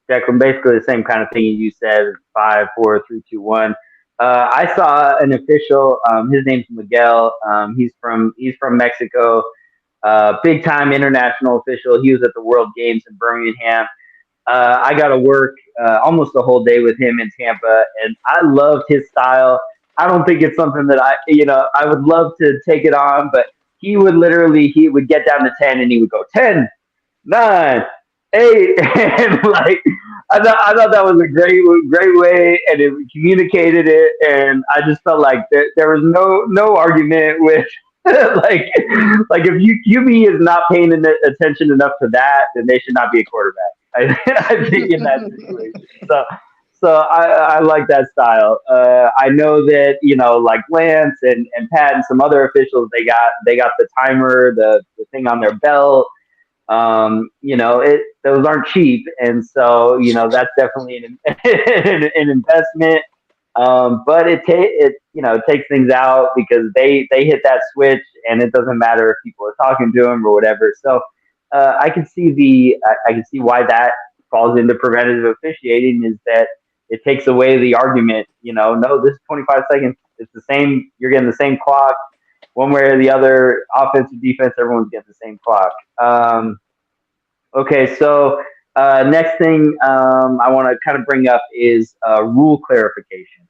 Declan, basically the same kind of thing you said: 5, 4, 3, 2, 1. I saw an official. His name's Miguel. He's from Mexico. Big time international official. He was at the World Games in Birmingham. I got to work almost the whole day with him in Tampa, and I loved his style. I don't think it's something that I would love to take it on, but he would get down to 10 and he would go 10, 9, 8, and like I thought that was a great way, and it communicated it, and I just felt like there was no argument with like if QB is not paying attention enough to that, then they should not be a quarterback. I think in that situation. So I like that style. I know that like Lance and Pat and some other officials, they got the timer, the thing on their belt. Those aren't cheap, and so that's definitely an investment. But it takes things out because they hit that switch, and it doesn't matter if people are talking to them or whatever. So I can see why that falls into preventative officiating, is that it takes away the argument. No, this is 25 seconds. It's the same. You're getting the same clock, one way or the other. Offense or defense, everyone's getting the same clock. Okay, so next thing I want to kind of bring up is rule clarification.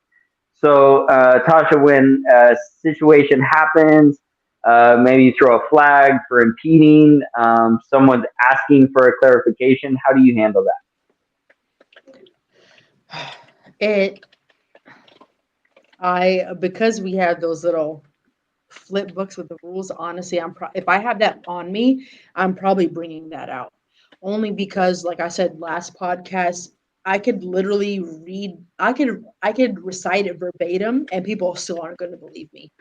So, Tasha, when a situation happens, maybe you throw a flag for impeding, someone's asking for a clarification. How do you handle It I because we have those little flip books with the rules. Honestly, if I have that on me, I'm probably bringing that out. Only because, like I said last podcast, I could literally read. I could recite it verbatim, and people still aren't going to believe me.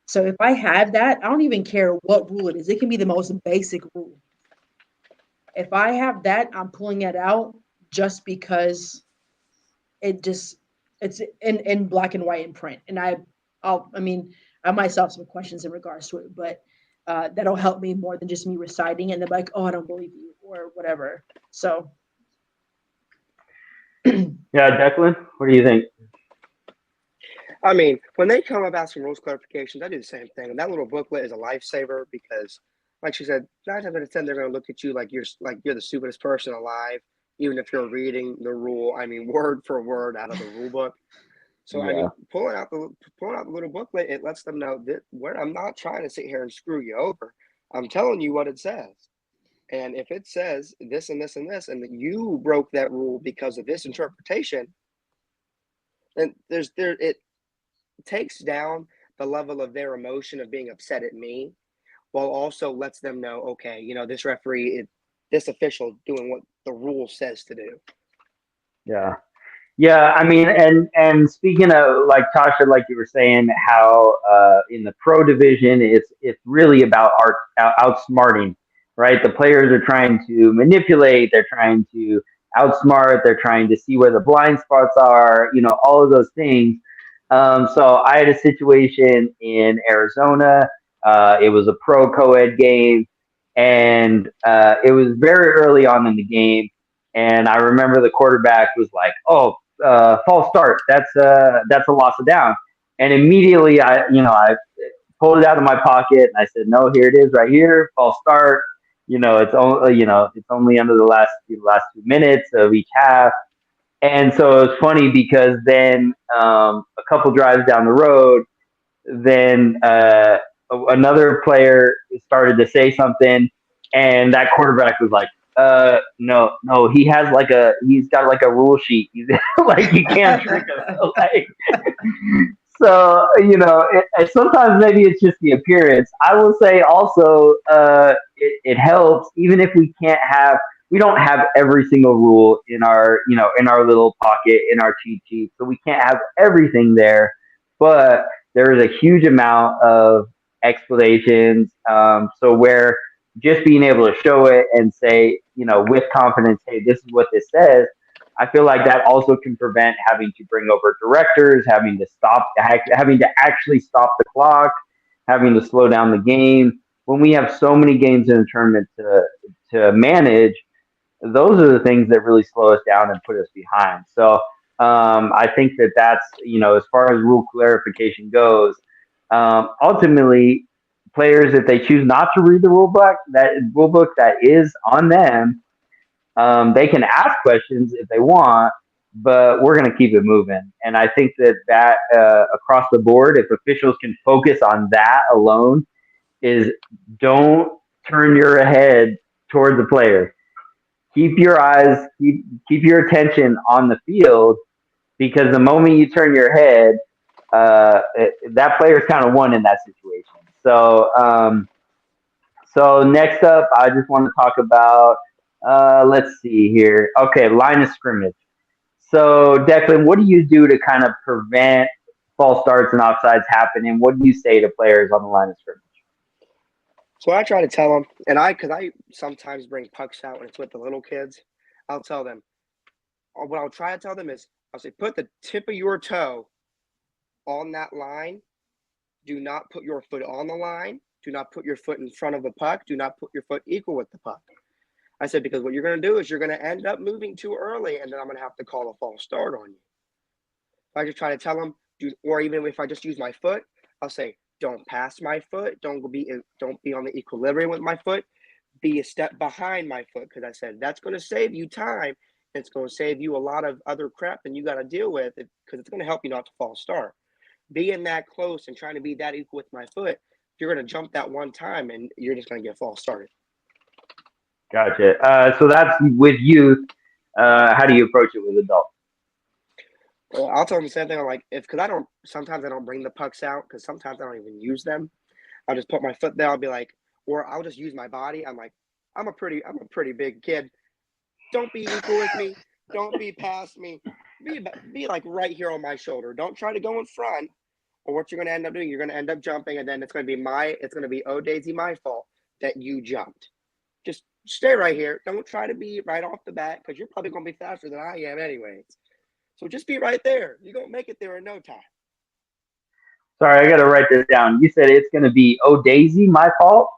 So if I have that, I don't even care what rule it is. It can be the most basic rule. If I have that, I'm pulling it out just because it's in black and white in print. And I mean, I might still have some questions in regards to it, but that'll help me more than just me reciting and they're like, oh, I don't believe you or whatever. So Yeah, Declan, what do you think? I mean, when they come up asking rules clarifications, I do the same thing. And that little booklet is a lifesaver because, like she said, 9 times out of 10, they're going to look at you like you're the stupidest person alive, even if you're reading the rule. I mean, word for word out of the rule book. So I Yeah. mean, pulling out the little booklet, it lets them know that I'm not trying to sit here and screw you over. I'm telling you what it says. And if it says this and this and this, and that you broke that rule because of this interpretation, then it takes down the level of their emotion of being upset at me, while also lets them know, okay, this referee, this official doing what the rule says to do. Yeah. Yeah, I mean, and speaking of like Tasha, like you were saying, how in the pro division, it's really about outsmarting, right? The players are trying to manipulate, they're trying to outsmart, they're trying to see where the blind spots are, all of those things. So I had a situation in Arizona. It was a pro co-ed game, and it was very early on in the game. And I remember the quarterback was like, "Oh, false start. That's a loss of down." And immediately, I pulled it out of my pocket and I said, "No, here it is, right here. False start. It's only under the last 2 minutes of each half." And so it was funny because then a couple drives down the road, then another player started to say something, and that quarterback was like, no, he's got like a rule sheet. Like you can't trick him." Like, so sometimes maybe it's just the appearance. I will say also, it helps even if we don't have every single rule in our little pocket in our cheat sheet, so we can't have everything there, but there is a huge amount of explanations. So where just being able to show it and say, with confidence, hey, this is what this says. I feel like that also can prevent having to bring over directors, having to actually stop the clock, having to slow down the game. When we have so many games in a tournament to manage, those are the things that really slow us down and put us behind. So I think that's as far as rule clarification goes. Ultimately, players, if they choose not to read the rule book, that is on them. They can ask questions if they want, but we're going to keep it moving. And I think that across the board, if officials can focus on that alone, is don't turn your head toward the player. Keep your attention on the field, because the moment you turn your head, that player's kind of won in that situation. So next up, I just want to talk about, let's see here. Okay, line of scrimmage. So Declan, what do you do to kind of prevent false starts and offsides happening? What do you say to players on the line of scrimmage? So I try to tell them, because I sometimes bring pucks out when it's with the little kids, I'll tell them, or what I'll try to tell them is, I'll say, put the tip of your toe on that line. Do not put your foot on the line. Do not put your foot in front of the puck. Do not put your foot equal with the puck. I said, because what you're going to do is you're going to end up moving too early, and then I'm going to have to call a false start on you. I just try to tell them, or even if I just use my foot, I'll say, don't pass my foot. Don't be on the equilibrium with my foot. Be a step behind my foot, because I said that's going to save you time. It's going to save you a lot of other crap than you got to deal with, because it's going to help you not to false start. Being that close and trying to be that equal with my foot, you're going to jump that one time and you're just going to get false started. Gotcha. So that's with youth. How do you approach it with adults? Well, I'll tell them the same thing. I'm like, sometimes I don't bring the pucks out, because sometimes I don't even use them. I'll just put my foot there. I'll be like, or I'll just use my body. I'm like, I'm a pretty big kid. Don't be equal with me. Don't be past me. Be like right here on my shoulder. Don't try to go in front, or what you're going to end up doing, you're going to end up jumping, and then it's going to be, oh, Daisy, my fault that you jumped. Just stay right here. Don't try to be right off the bat, because you're probably going to be faster than I am anyways. So just be right there. You're gonna make it there in no time. Sorry, I got to write this down. You said it's going to be Oh Daisy, my fault.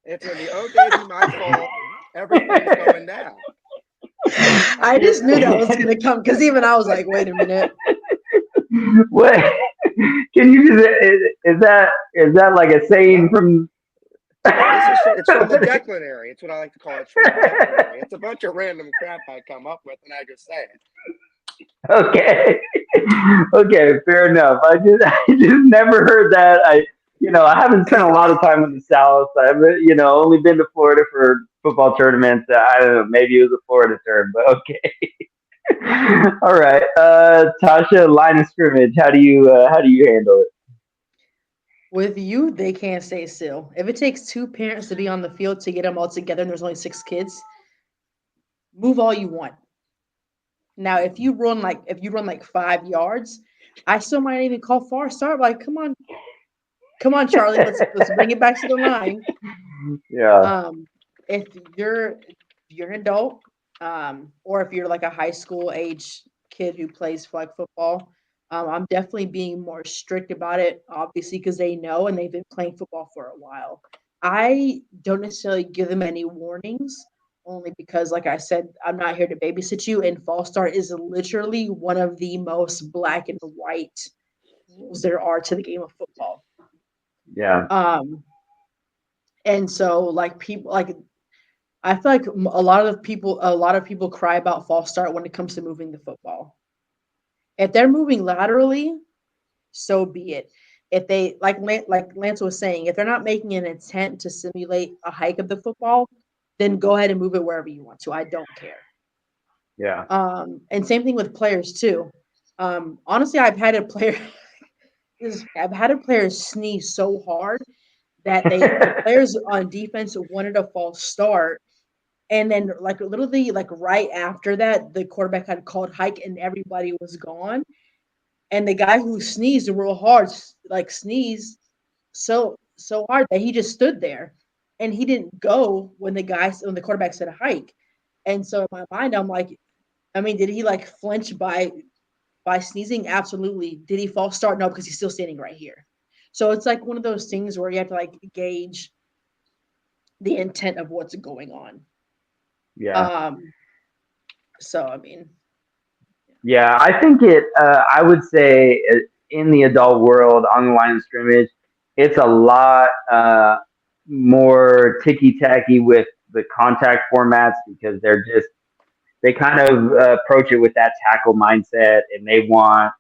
It's gonna be, oh Daisy, my fault. Everything's going down. I just knew that was gonna come because even I was like, wait a minute. What? Can you just is that like a saying from? It's from the declinary. It's what I like to call it. It's from the declinary. It's a bunch of random crap I come up with and I just say it. Okay. Okay, fair enough. I just never heard that. I haven't spent a lot of time in the South. I've only been to Florida for football tournaments. I don't know, maybe it was a Florida term, but okay. All right. Tasha, line of scrimmage. How do you handle it? With you, they can't stay still. If it takes two parents to be on the field to get them all together and there's only six kids, move all you want. Now, if you run like 5 yards, I still might even call far start. Like, come on, Charlie, let's bring it back to the line. Yeah. If you're an adult, or if you're like a high school age kid who plays flag football, I'm definitely being more strict about it, obviously, because they know and they've been playing football for a while. I don't necessarily give them any warnings, only because, like I said, I'm not here to babysit you, and false start is literally one of the most black and white rules there are to the game of football. Yeah. Um, and so like people like I feel like a lot of people cry about false start when it comes to moving the football. If they're moving laterally, so be it. If they like Lance was saying, if they're not making an intent to simulate a hike of the football, then go ahead and move it wherever you want to. I don't care. Yeah. And same thing with players too. Honestly, I've had a player sneeze so hard that the players on defense wanted a false start. And then, like literally, like right after that, the quarterback had called hike, and everybody was gone. And the guy who sneezed real hard, like sneezed so hard that he just stood there, and he didn't go when the quarterback said hike. And so in my mind, I'm like, I mean, did he like flinch by sneezing? Absolutely. Did he false start? No, because he's still standing right here. So it's like one of those things where you have to like gauge the intent of what's going on. Yeah. Um, so I mean, Yeah, I think I would say in the adult world on the line of scrimmage, it's a lot more ticky tacky with the contact formats because they kind of approach it with that tackle mindset, and they want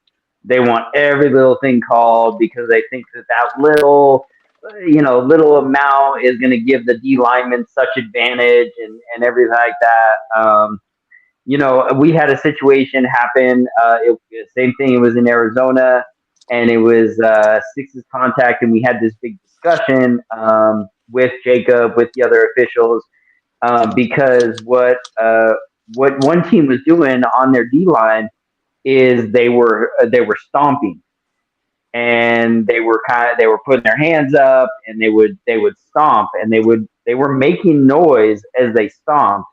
every little thing called because they think that little amount is going to give the D lineman such advantage and everything like that. We had a situation happen. Same thing. It was in Arizona, and it was sixes contact, and we had this big discussion with Jacob, with the other officials, because what one team was doing on their D line is they were stomping, and they were putting their hands up, and they would stomp, and they were making noise as they stomped.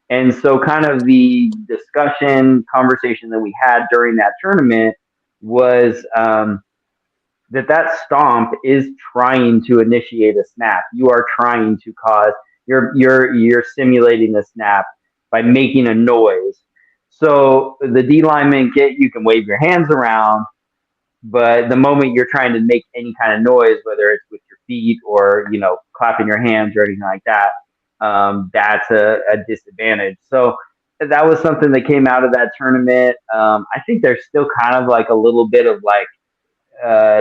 And so, kind of the discussion conversation that we had during that tournament was that stomp is trying to initiate a snap. You are trying to cause you're simulating the snap by making a noise. So the D lineman you can wave your hands around, but the moment you're trying to make any kind of noise, whether it's with your feet or clapping your hands or anything like that, that's a disadvantage. So that was something that came out of that tournament. I think there's still kind of like a little bit of like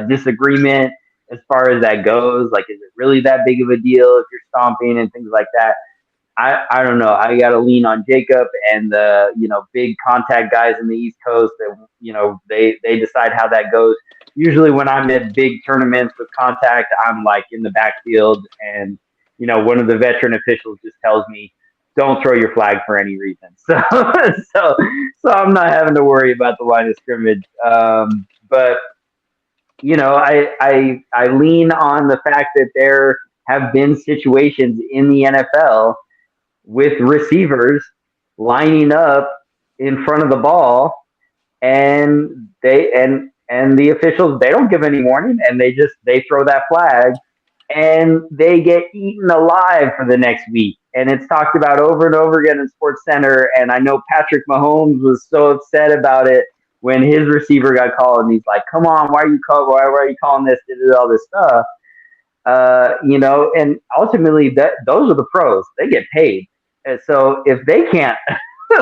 disagreement as far as that goes. Like, is it really that big of a deal if you're stomping and things like that? I don't know. I got to lean on Jacob and the big contact guys in the East Coast that they decide how that goes. Usually, when I'm at big tournaments with contact, I'm like in the backfield, and one of the veteran officials just tells me, "Don't throw your flag for any reason." So, so I'm not having to worry about the line of scrimmage. But I lean on the fact that there have been situations in the NFL with receivers lining up in front of the ball and the officials, they don't give any warning, and they throw that flag, and they get eaten alive for the next week. And it's talked about over and over again in Sports Center. And I know Patrick Mahomes was so upset about it when his receiver got called, and he's like, "Come on, why are you calling this? Did all this stuff?" And ultimately, those are the pros. They get paid, and so if they can't,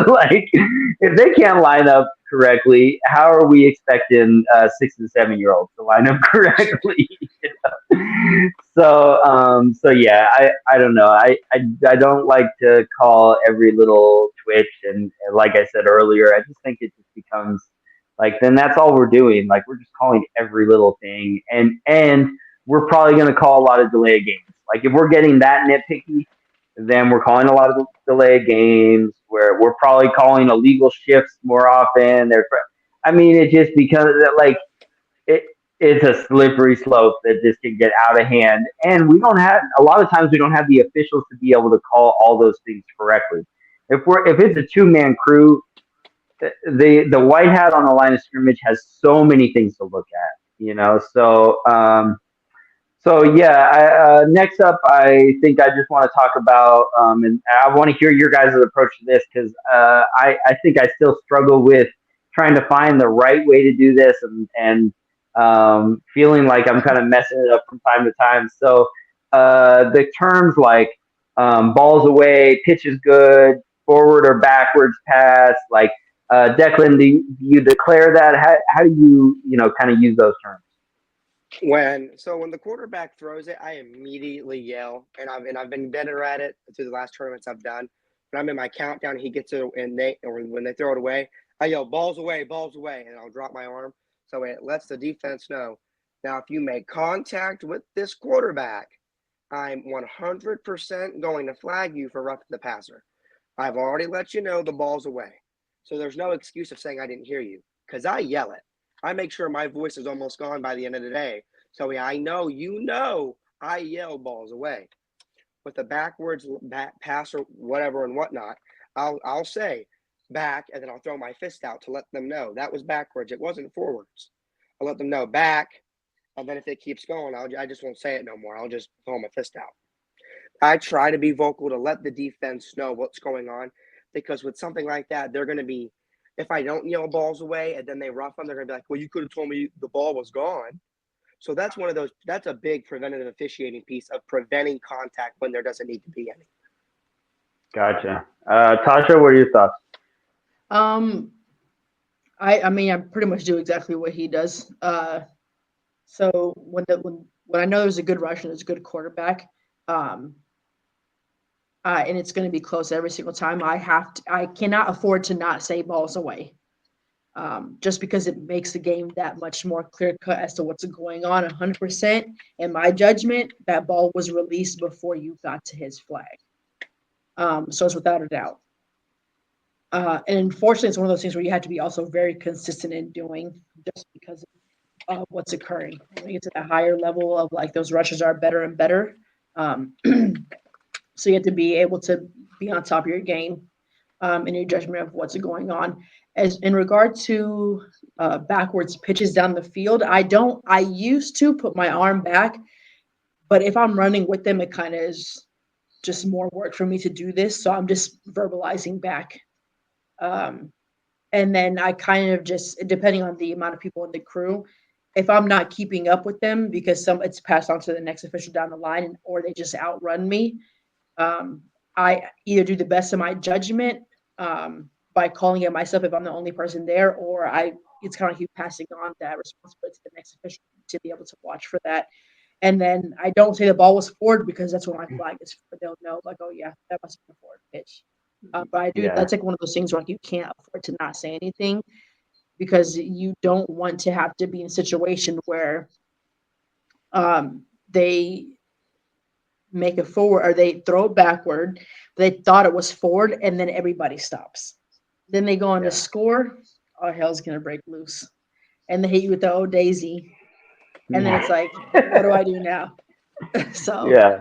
like, if they can't line up correctly, how are we expecting 6 and 7 year olds to line up correctly? So yeah, I don't know. I don't like to call every little twitch, and like I said earlier, I just think it just becomes like, then that's all we're doing. Like, we're just calling every little thing, and we're probably going to call a lot of delay games. Like, if we're getting that nitpicky, then we're calling a lot of delay games where we're probably calling illegal shifts more often. I mean, it just becomes like it, it's a slippery slope that this can get out of hand. And we don't have, a lot of times we don't have the officials to be able to call all those things correctly. If it's a 2-man crew, the white hat on the line of scrimmage has so many things to look at. So yeah, next up, I think I just want to talk about, and I want to hear your guys' approach to this, because I think I still struggle with trying to find the right way to do this, and feeling like I'm kind of messing it up from time to time. So the terms like balls away, pitch is good, forward or backwards pass, like Declan, do you declare that? How do you kind of use those terms? When the quarterback throws it, I immediately yell, and I've been better at it through the last tournaments I've done. When I'm in my countdown, he gets it, or when they throw it away, I yell balls away, and I'll drop my arm so it lets the defense know. Now, if you make contact with this quarterback, I'm 100% going to flag you for roughing the passer. I've already let you know the ball's away, so there's no excuse of saying I didn't hear you, because I yell it. I make sure my voice is almost gone by the end of the day. So I know I yell balls away. With the backwards pass or whatever and whatnot, I'll say back, and then I'll throw my fist out to let them know that was backwards. It wasn't forwards. I'll let them know back, and then if it keeps going, I just won't say it no more. I'll just throw my fist out. I try to be vocal to let the defense know what's going on, because with something like that, they're going to be, if I don't yell balls away and then they rough them, they're going to be like, well, you could have told me the ball was gone. So that's one of those, that's a big preventative officiating piece of preventing contact when there doesn't need to be any. Gotcha. Tasha, what are your thoughts? Um, I mean, I pretty much do exactly what he does. So when I know there's a good rush and there's a good quarterback, um, and it's going to be close every single time, I cannot afford to not say balls away. Just because it makes the game that much more clear cut as to what's going on. 100%, in my judgment, that ball was released before you got to his flag. So it's without a doubt. And unfortunately, it's one of those things where you have to be also very consistent in doing, just because of what's occurring. When you get to the higher level of, like, those rushes are better and better. So you have to be able to be on top of your game in your judgment of what's going on. As in regard to backwards pitches down the field, I used to put my arm back, but if I'm running with them, it kind of is just more work for me to do this. So I'm just verbalizing back. And then I kind of just, depending on the amount of people in the crew, if I'm not keeping up with them because it's passed on to the next official down the line, or they just outrun me, I either do the best of my judgment by calling it myself if I'm the only person there, or it's kind of like you passing on that responsibility to the next official to be able to watch for that. And then I don't say the ball was forward, because that's when my flag is for. They'll know, like, oh yeah, that must be a forward pitch. But I do. Yeah. That's like one of those things where, like, you can't afford to not say anything, because you don't want to have to be in a situation where they make it forward, or they throw it backward. They thought it was forward, and then everybody stops. Then they go on to score. Oh, hell's gonna break loose, and they hit you with the old daisy, and then it's like, what do I do now? So Yeah.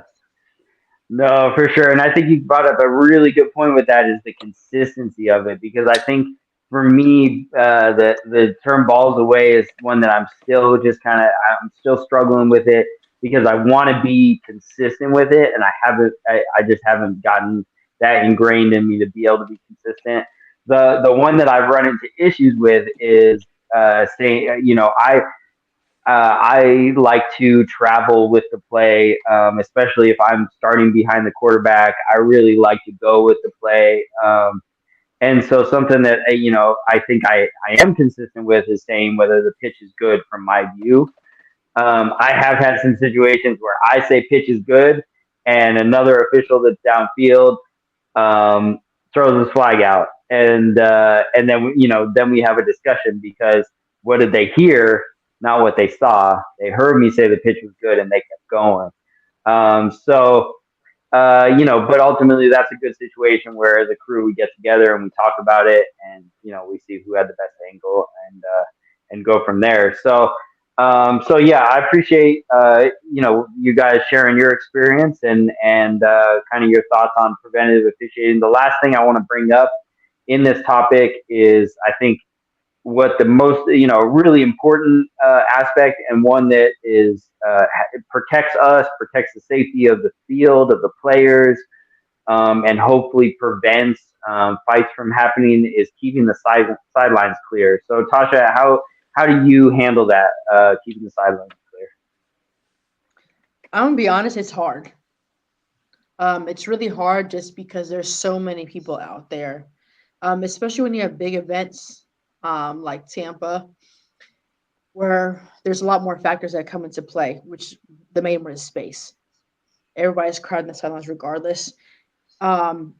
No, for sure. And I think you brought up a really good point with that, is the consistency of it, because I think for me, the term balls away is one that I'm still just I'm still struggling with it because I want to be consistent with it, and I just haven't gotten that ingrained in me to be able to be consistent. The one that I've run into issues with is saying, I like to travel with the play, especially if I'm starting behind the quarterback. I really like to go with the play. And so something that I think I am consistent with is saying whether the pitch is good from my view. I have had some situations where I say pitch is good, and another official that's downfield throws his flag out, and then then we have a discussion because what did they hear, not what they saw. They heard me say the pitch was good, and they kept going. So but ultimately that's a good situation where as a crew we get together and we talk about it, and we see who had the best angle, and go from there. So yeah, I appreciate you guys sharing your experience and kind of your thoughts on preventative officiating. The last thing I want to bring up in this topic is I think what the most really important aspect, and one that is it protects us, protects the safety of the field, of the players, and hopefully prevents fights from happening, is keeping the sidelines clear. So Tasha, how do you handle that, keeping the sidelines clear? I'm gonna be honest, it's hard. It's really hard just because there's so many people out there, especially when you have big events like Tampa, where there's a lot more factors that come into play, which the main one is space. Everybody's crowding the sidelines regardless. Um,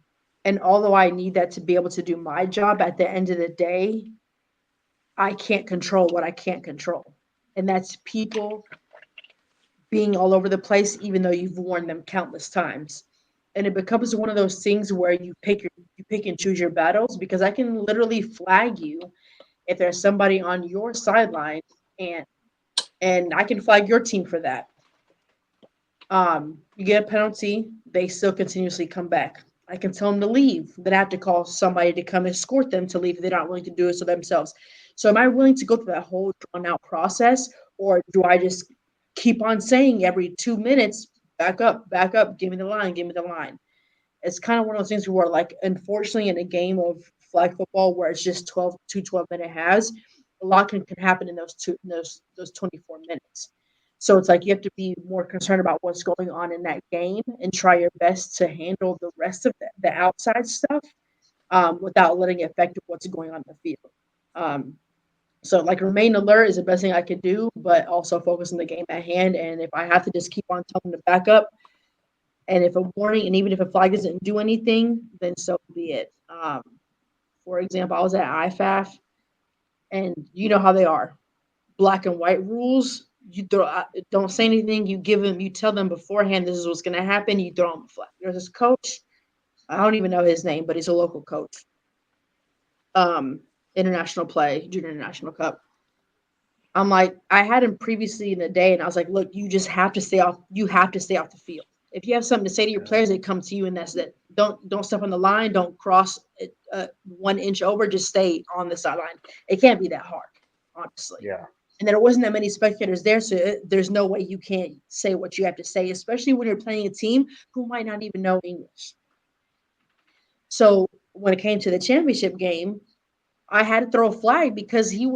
and although I need that to be able to do my job at the end of the day, I can't control what I can't control. And that's people being all over the place, even though you've warned them countless times. And it becomes one of those things where you pick and choose your battles, because I can literally flag you if there's somebody on your sideline, and I can flag your team for that. You get a penalty, they still continuously come back. I can tell them to leave, then I have to call somebody to come escort them to leave if they're not willing to do it so themselves. So am I willing to go through that whole drawn out process, or do I just keep on saying every 2 minutes, back up, give me the line, give me the line? It's kind of one of those things where, like, unfortunately, in a game of flag football where it's just 12 minute halves, a lot can happen in those 24 minutes. So it's like you have to be more concerned about what's going on in that game and try your best to handle the rest of the outside stuff, without letting it affect what's going on in the field. Um, so, like, remain alert is the best thing I could do, but also focus on the game at hand. And if I have to just keep on telling them to back up, and if a warning, and even if a flag doesn't do anything, then so be it. For example, I was at IFAF, and you know how they are, black and white rules. You don't say anything. You tell them beforehand this is what's going to happen. You throw them a flag. There's this coach. I don't even know his name, but he's a local coach. International play, junior international cup. I'm like, I had him previously in the day, and I was like, look, you just have to stay off. You have to stay off the field. If you have something to say to your players, they come to you, and that's it. Don't step on the line. Don't cross it, 1 inch over. Just stay on the sideline. It can't be that hard, honestly. Yeah. And there wasn't that many spectators there, so there's no way you can't say what you have to say, especially when you're playing a team who might not even know English. So when it came to the championship game, I had to throw a flag because he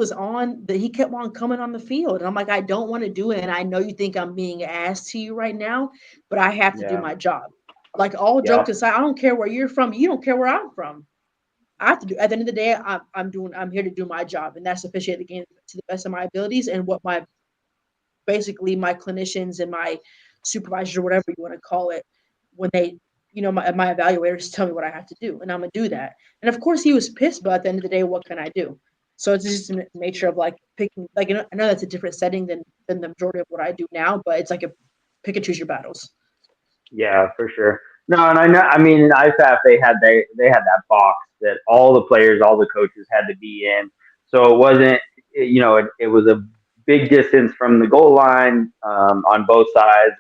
kept on coming on the field. And I'm like, I don't want to do it. And I know you think I'm being ass to you right now, but I have to do Yeah. my job. Like, all Yep. jokes aside, I don't care where you're from. You don't care where I'm from. I have to do, at the end of the day, I'm here to do my job. And that's officiate the game to the best of my abilities, and what basically my clinicians and my supervisors, or whatever you want to call it, when they, my evaluators tell me what I have to do, and I'm gonna do that. And of course, he was pissed, but at the end of the day, what can I do? So it's just a nature of, like, picking. Like, I know that's a different setting than the majority of what I do now, but it's like a pick and choose your battles. Yeah, for sure. No, and I know. I mean, in IFAF they had that box that all the players, all the coaches had to be in. So it wasn't, it was a big distance from the goal line, on both sides,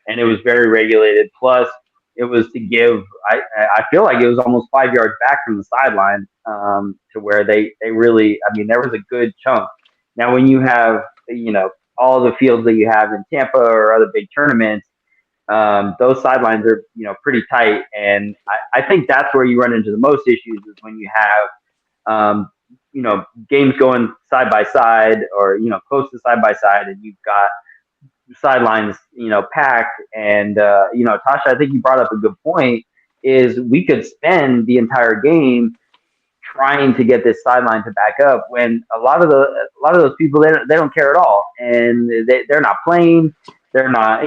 and it was very regulated. Plus, it was to give. I feel like it was almost 5 yards back from the sideline, to where they really. I mean, there was a good chunk. Now, when you have all the fields that you have in Tampa or other big tournaments, those sidelines are pretty tight, and I think that's where you run into the most issues is when you have games going side by side or close to side by side, and you've got sidelines packed. And Tasha, I think you brought up a good point. Is we could spend the entire game trying to get this sideline to back up when a lot of those people they don't care at all, and they're not playing. They're not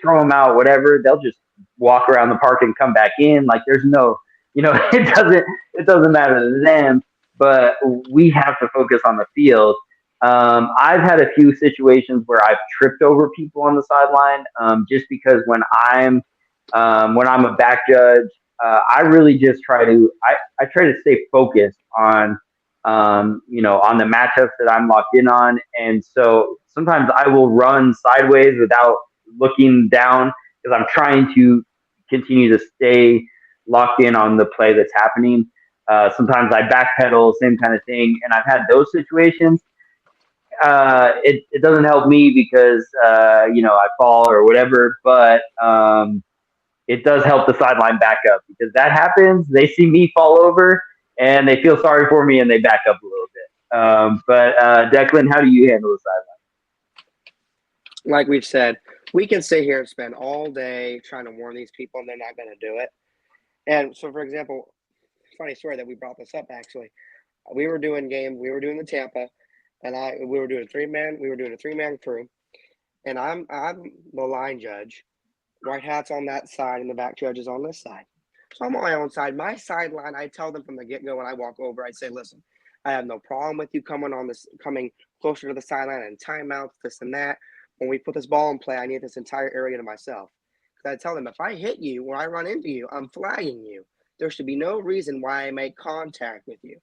throw them out, whatever. They'll just walk around the park and come back in. Like there's no it doesn't matter to them. But we have to focus on the field. I've had a few situations where I've tripped over people on the sideline, just because when I'm a back judge, I really just I try to stay focused on the matchups that I'm locked in on, and so sometimes I will run sideways without looking down because I'm trying to continue to stay locked in on the play that's happening. Sometimes I backpedal, same kind of thing, and I've had those situations. It doesn't help me because I fall or whatever, but it does help the sideline back up because that happens. They see me fall over and they feel sorry for me and they back up a little bit. But Declan, how do you handle the sideline? Like we've said, we can sit here and spend all day trying to warn these people, and they're not going to do it. And so, for example, funny story that we brought this up actually. We were doing the Tampa, and we were doing a three-man crew, and I'm the line judge. White hat's on that side, and the back judge is on this side. So I'm on my own side. My sideline, I tell them from the get-go when I walk over, I say, listen, I have no problem with you coming closer to the sideline and timeouts, this and that. When we put this ball in play, I need this entire area to myself. Because I tell them, if I hit you or I run into you, I'm flagging you. There should be no reason why I make contact with you.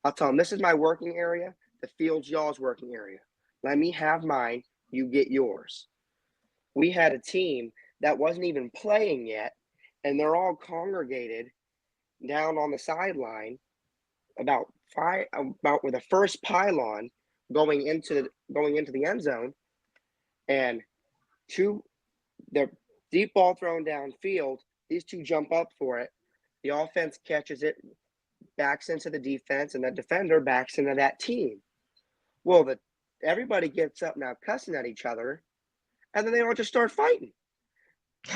I'll tell them, this is my working area. The field's y'all's working area. Let me have mine. You get yours. We had a team that wasn't even playing yet, and they're all congregated down on the sideline about where the first pylon going into the end zone, and the deep ball thrown downfield. These two jump up for it. The offense catches it, backs into the defense, and the defender backs into that team. Well, everybody gets up now cussing at each other, and then they all just start fighting.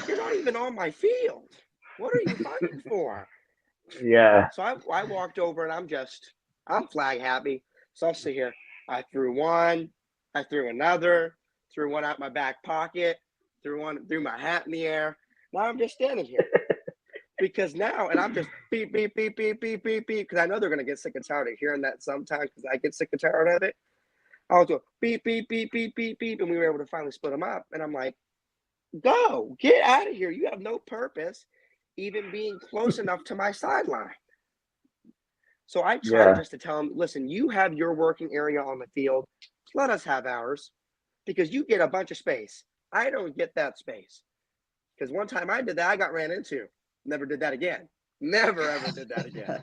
You're not even on my field. What are you fighting for? Yeah. So I walked over, and I'm flag happy. So I'll sit here. I threw one. I threw another. Threw one out my back pocket. Threw my hat in the air. Now I'm just standing here. Because now, and I'm just beep, beep, beep, beep, beep, beep, beep, because I know they're going to get sick and tired of hearing that sometimes because I get sick and tired of it. I was going beep, beep, beep, beep, beep, beep, and we were able to finally split them up. And I'm like, go, get out of here. You have no purpose even being close enough to my sideline. So I try just to tell them, listen, you have your working area on the field. Let us have ours because you get a bunch of space. I don't get that space. Because one time I did that, I got ran into. Never did that again. Never, ever did that again.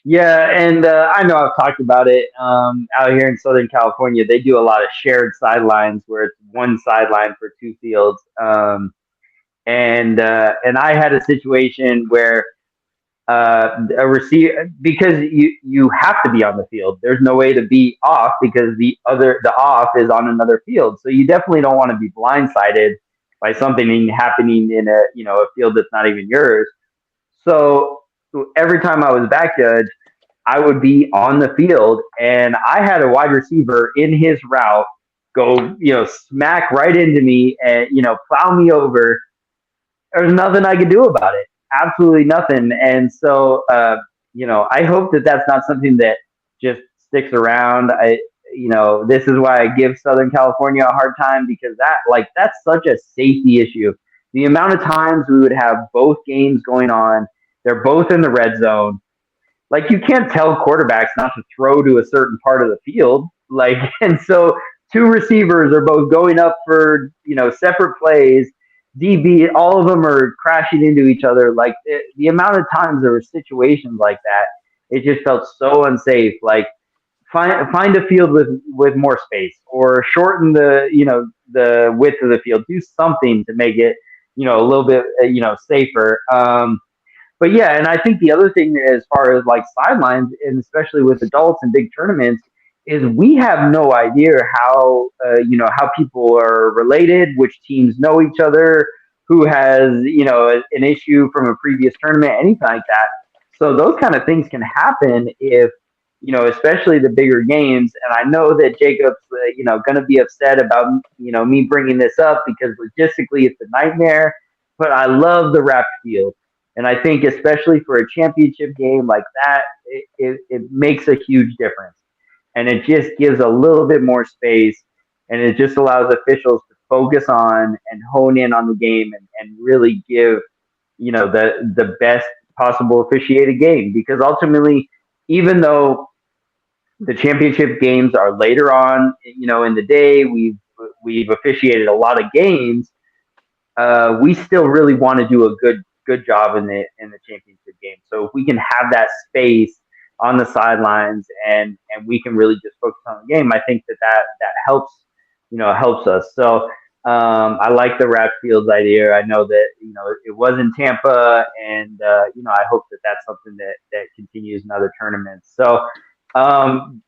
Yeah, and I know I've talked about it out here in Southern California. They do a lot of shared sidelines where it's one sideline for two fields. And I had a situation where a receiver, because you have to be on the field. There's no way to be off because the off is on another field. So you definitely don't want to be blindsided by something happening in a field that's not even yours. So every time I was back judge, I would be on the field, and I had a wide receiver in his route go smack right into me and plow me over. There's nothing I could do about it. Absolutely nothing. And so I hope that that's not something that just sticks around. This is why I give Southern California a hard time because that's such a safety issue. The amount of times we would have both games going on, they're both in the red zone. Like you can't tell quarterbacks not to throw to a certain part of the field. And so two receivers are both going up for separate plays, DB, all of them are crashing into each other. Like the amount of times there were situations like that, it just felt so unsafe. Like find a field with more space, or shorten the width of the field. Do something to make it a little bit safer. But yeah, and I think the other thing as far as like sidelines, and especially with adults and big tournaments, is we have no idea how how people are related, which teams know each other, who has an issue from a previous tournament, anything like that. So those kind of things can happen if especially the bigger games. And I know that Jacob's going to be upset about me bringing this up because logistically it's a nightmare. But I love the wrapped field. And I think, especially for a championship game like that, it makes a huge difference. And it just gives a little bit more space. And it just allows officials to focus on and hone in on the game, and really give, the best possible officiated game. Because ultimately, even though the championship games are later on, in the day, we've officiated a lot of games, we still really want to do a good job in the championship game. So if we can have that space on the sidelines, and we can really just focus on the game, I think that helps helps us. So I like the wrap fields idea. I know that it was in Tampa, and I hope that that's something that continues in other tournaments. So. Um,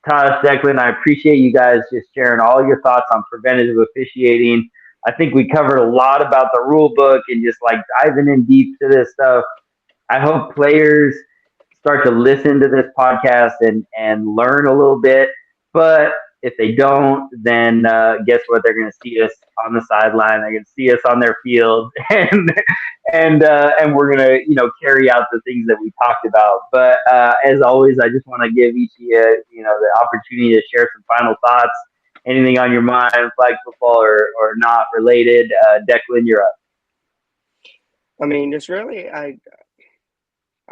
Tosh, Declan, I appreciate you guys just sharing all your thoughts on preventative officiating. I think we covered a lot about the rule book and just like diving in deep to this stuff. I hope players start to listen to this podcast and learn a little bit. But if they don't, then guess what? They're going to see us on the sideline. They're going to see us on their field, and we're going to carry out the things that we talked about. But as always, I just want to give each of you the opportunity to share some final thoughts. Anything on your mind, flag football or not related? Declan, you're up. I mean, just really, I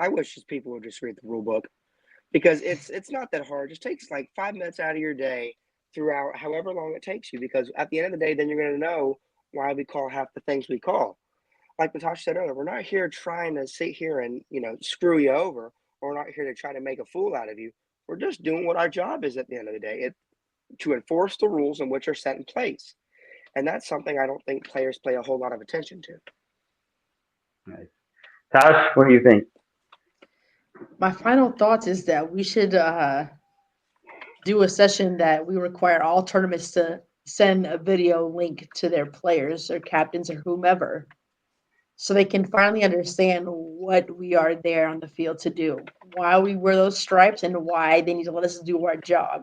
wish just people would just read the rule book, because it's not that hard. It just takes like 5 minutes out of your day throughout however long it takes you, because at the end of the day, then you're going to know why we call half the things we call. Like Natasha said earlier, we're not here trying to sit here and screw you over, or we're not here to try to make a fool out of you. We're just doing what our job is at the end of the day, to enforce the rules in which are set in place. And that's something I don't think players pay a whole lot of attention to. Nice. Tosh, what do you think? My final thoughts is that we should do a session that we require all tournaments to send a video link to their players or captains or whomever, so they can finally understand what we are there on the field to do, why we wear those stripes, and why they need to let us do our job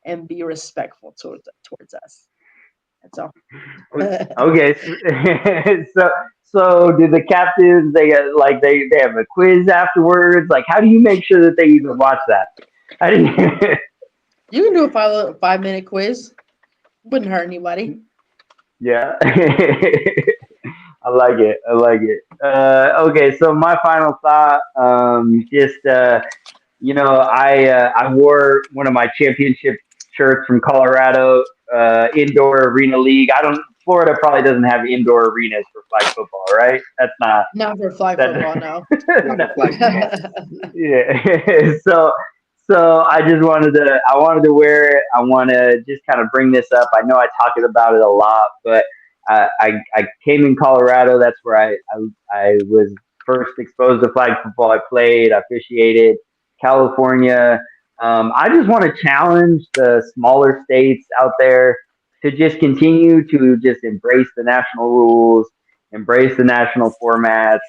and be respectful towards us. That's all. Okay, so do the captains, they have a quiz afterwards? Like, how do you make sure that they even watch that? How do you? You can do a 5 minute quiz. Wouldn't hurt anybody. Yeah. I like it. I like it. Okay, so my final thought, I wore one of my championship shirts from Colorado, indoor arena league. I don't. Florida probably doesn't have indoor arenas for flag football, right? That's not. Not for flag football, no. Not for flag football. Yeah. So I wanted to wear it. I want to just kind of bring this up. I know I talk about it a lot, but I came in Colorado. That's where I was first exposed to flag football. I played, I officiated. California. I just want to challenge the smaller states out there to just continue to just embrace the national rules, embrace the national formats.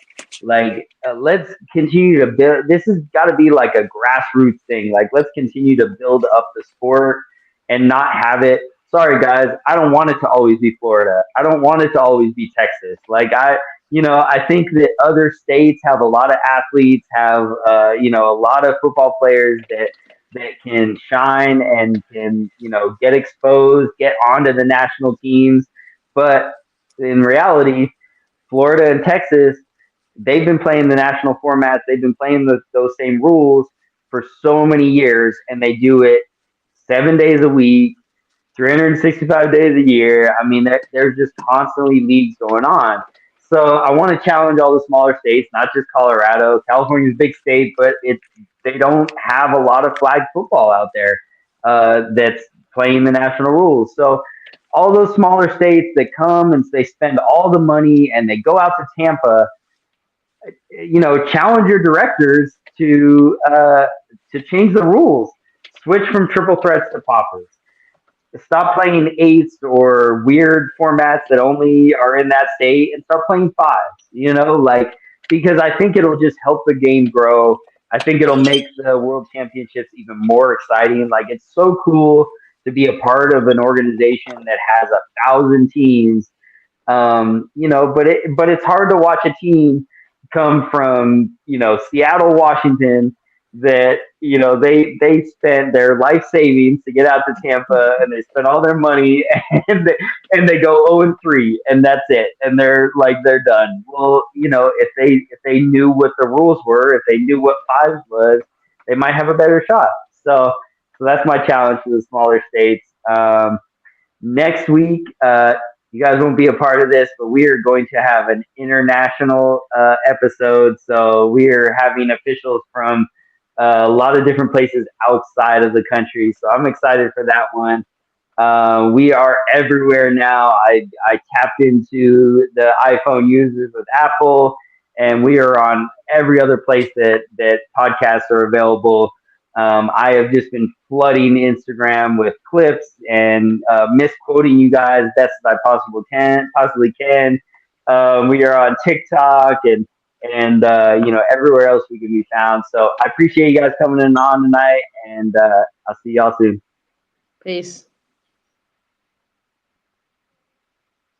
Like, let's continue to build. This has got to be like a grassroots thing. Like, let's continue to build up the sport and not have it. Sorry, guys. I don't want it to always be Florida. I don't want it to always be Texas. I think that other states have a lot of athletes, have a lot of football players that can shine and can get exposed, get onto the national teams. But in reality, Florida and Texas, they've been playing the national formats. They've been playing those same rules for so many years, and they do it 7 days a week, 365 days a year. I mean, there's just constantly leagues going on. So I want to challenge all the smaller states, not just Colorado. California's a big state, but they don't have a lot of flag football out there that's playing the national rules. So all those smaller states that come and they spend all the money and they go out to Tampa, challenge your directors to change the rules, switch from triple threats to poppers, stop playing eights or weird formats that only are in that state and start playing fives, like, because I think it'll just help the game grow. I think it'll make the world championships even more exciting. Like, it's so cool to be a part of an organization that has 1,000 teams. But it's hard to watch a team come from Seattle, Washington, that they spent their life savings to get out to Tampa, and they spent all their money, and they go 0-3, and that's it, and they're done. Well, if they knew what the rules were, if they knew what fives was, they might have a better shot. So that's my challenge to the smaller states. Next week, you guys won't be a part of this, but we are going to have an international episode. So we are having officials from a lot of different places outside of the country. So I'm excited for that one. We are everywhere now. I tapped into the iPhone users with Apple, and we are on every other place that podcasts are available. I have just been flooding Instagram with clips and misquoting you guys best as I possibly can. We are on TikTok and everywhere else we can be found. So I appreciate you guys coming in on tonight, and I'll see y'all soon. Peace.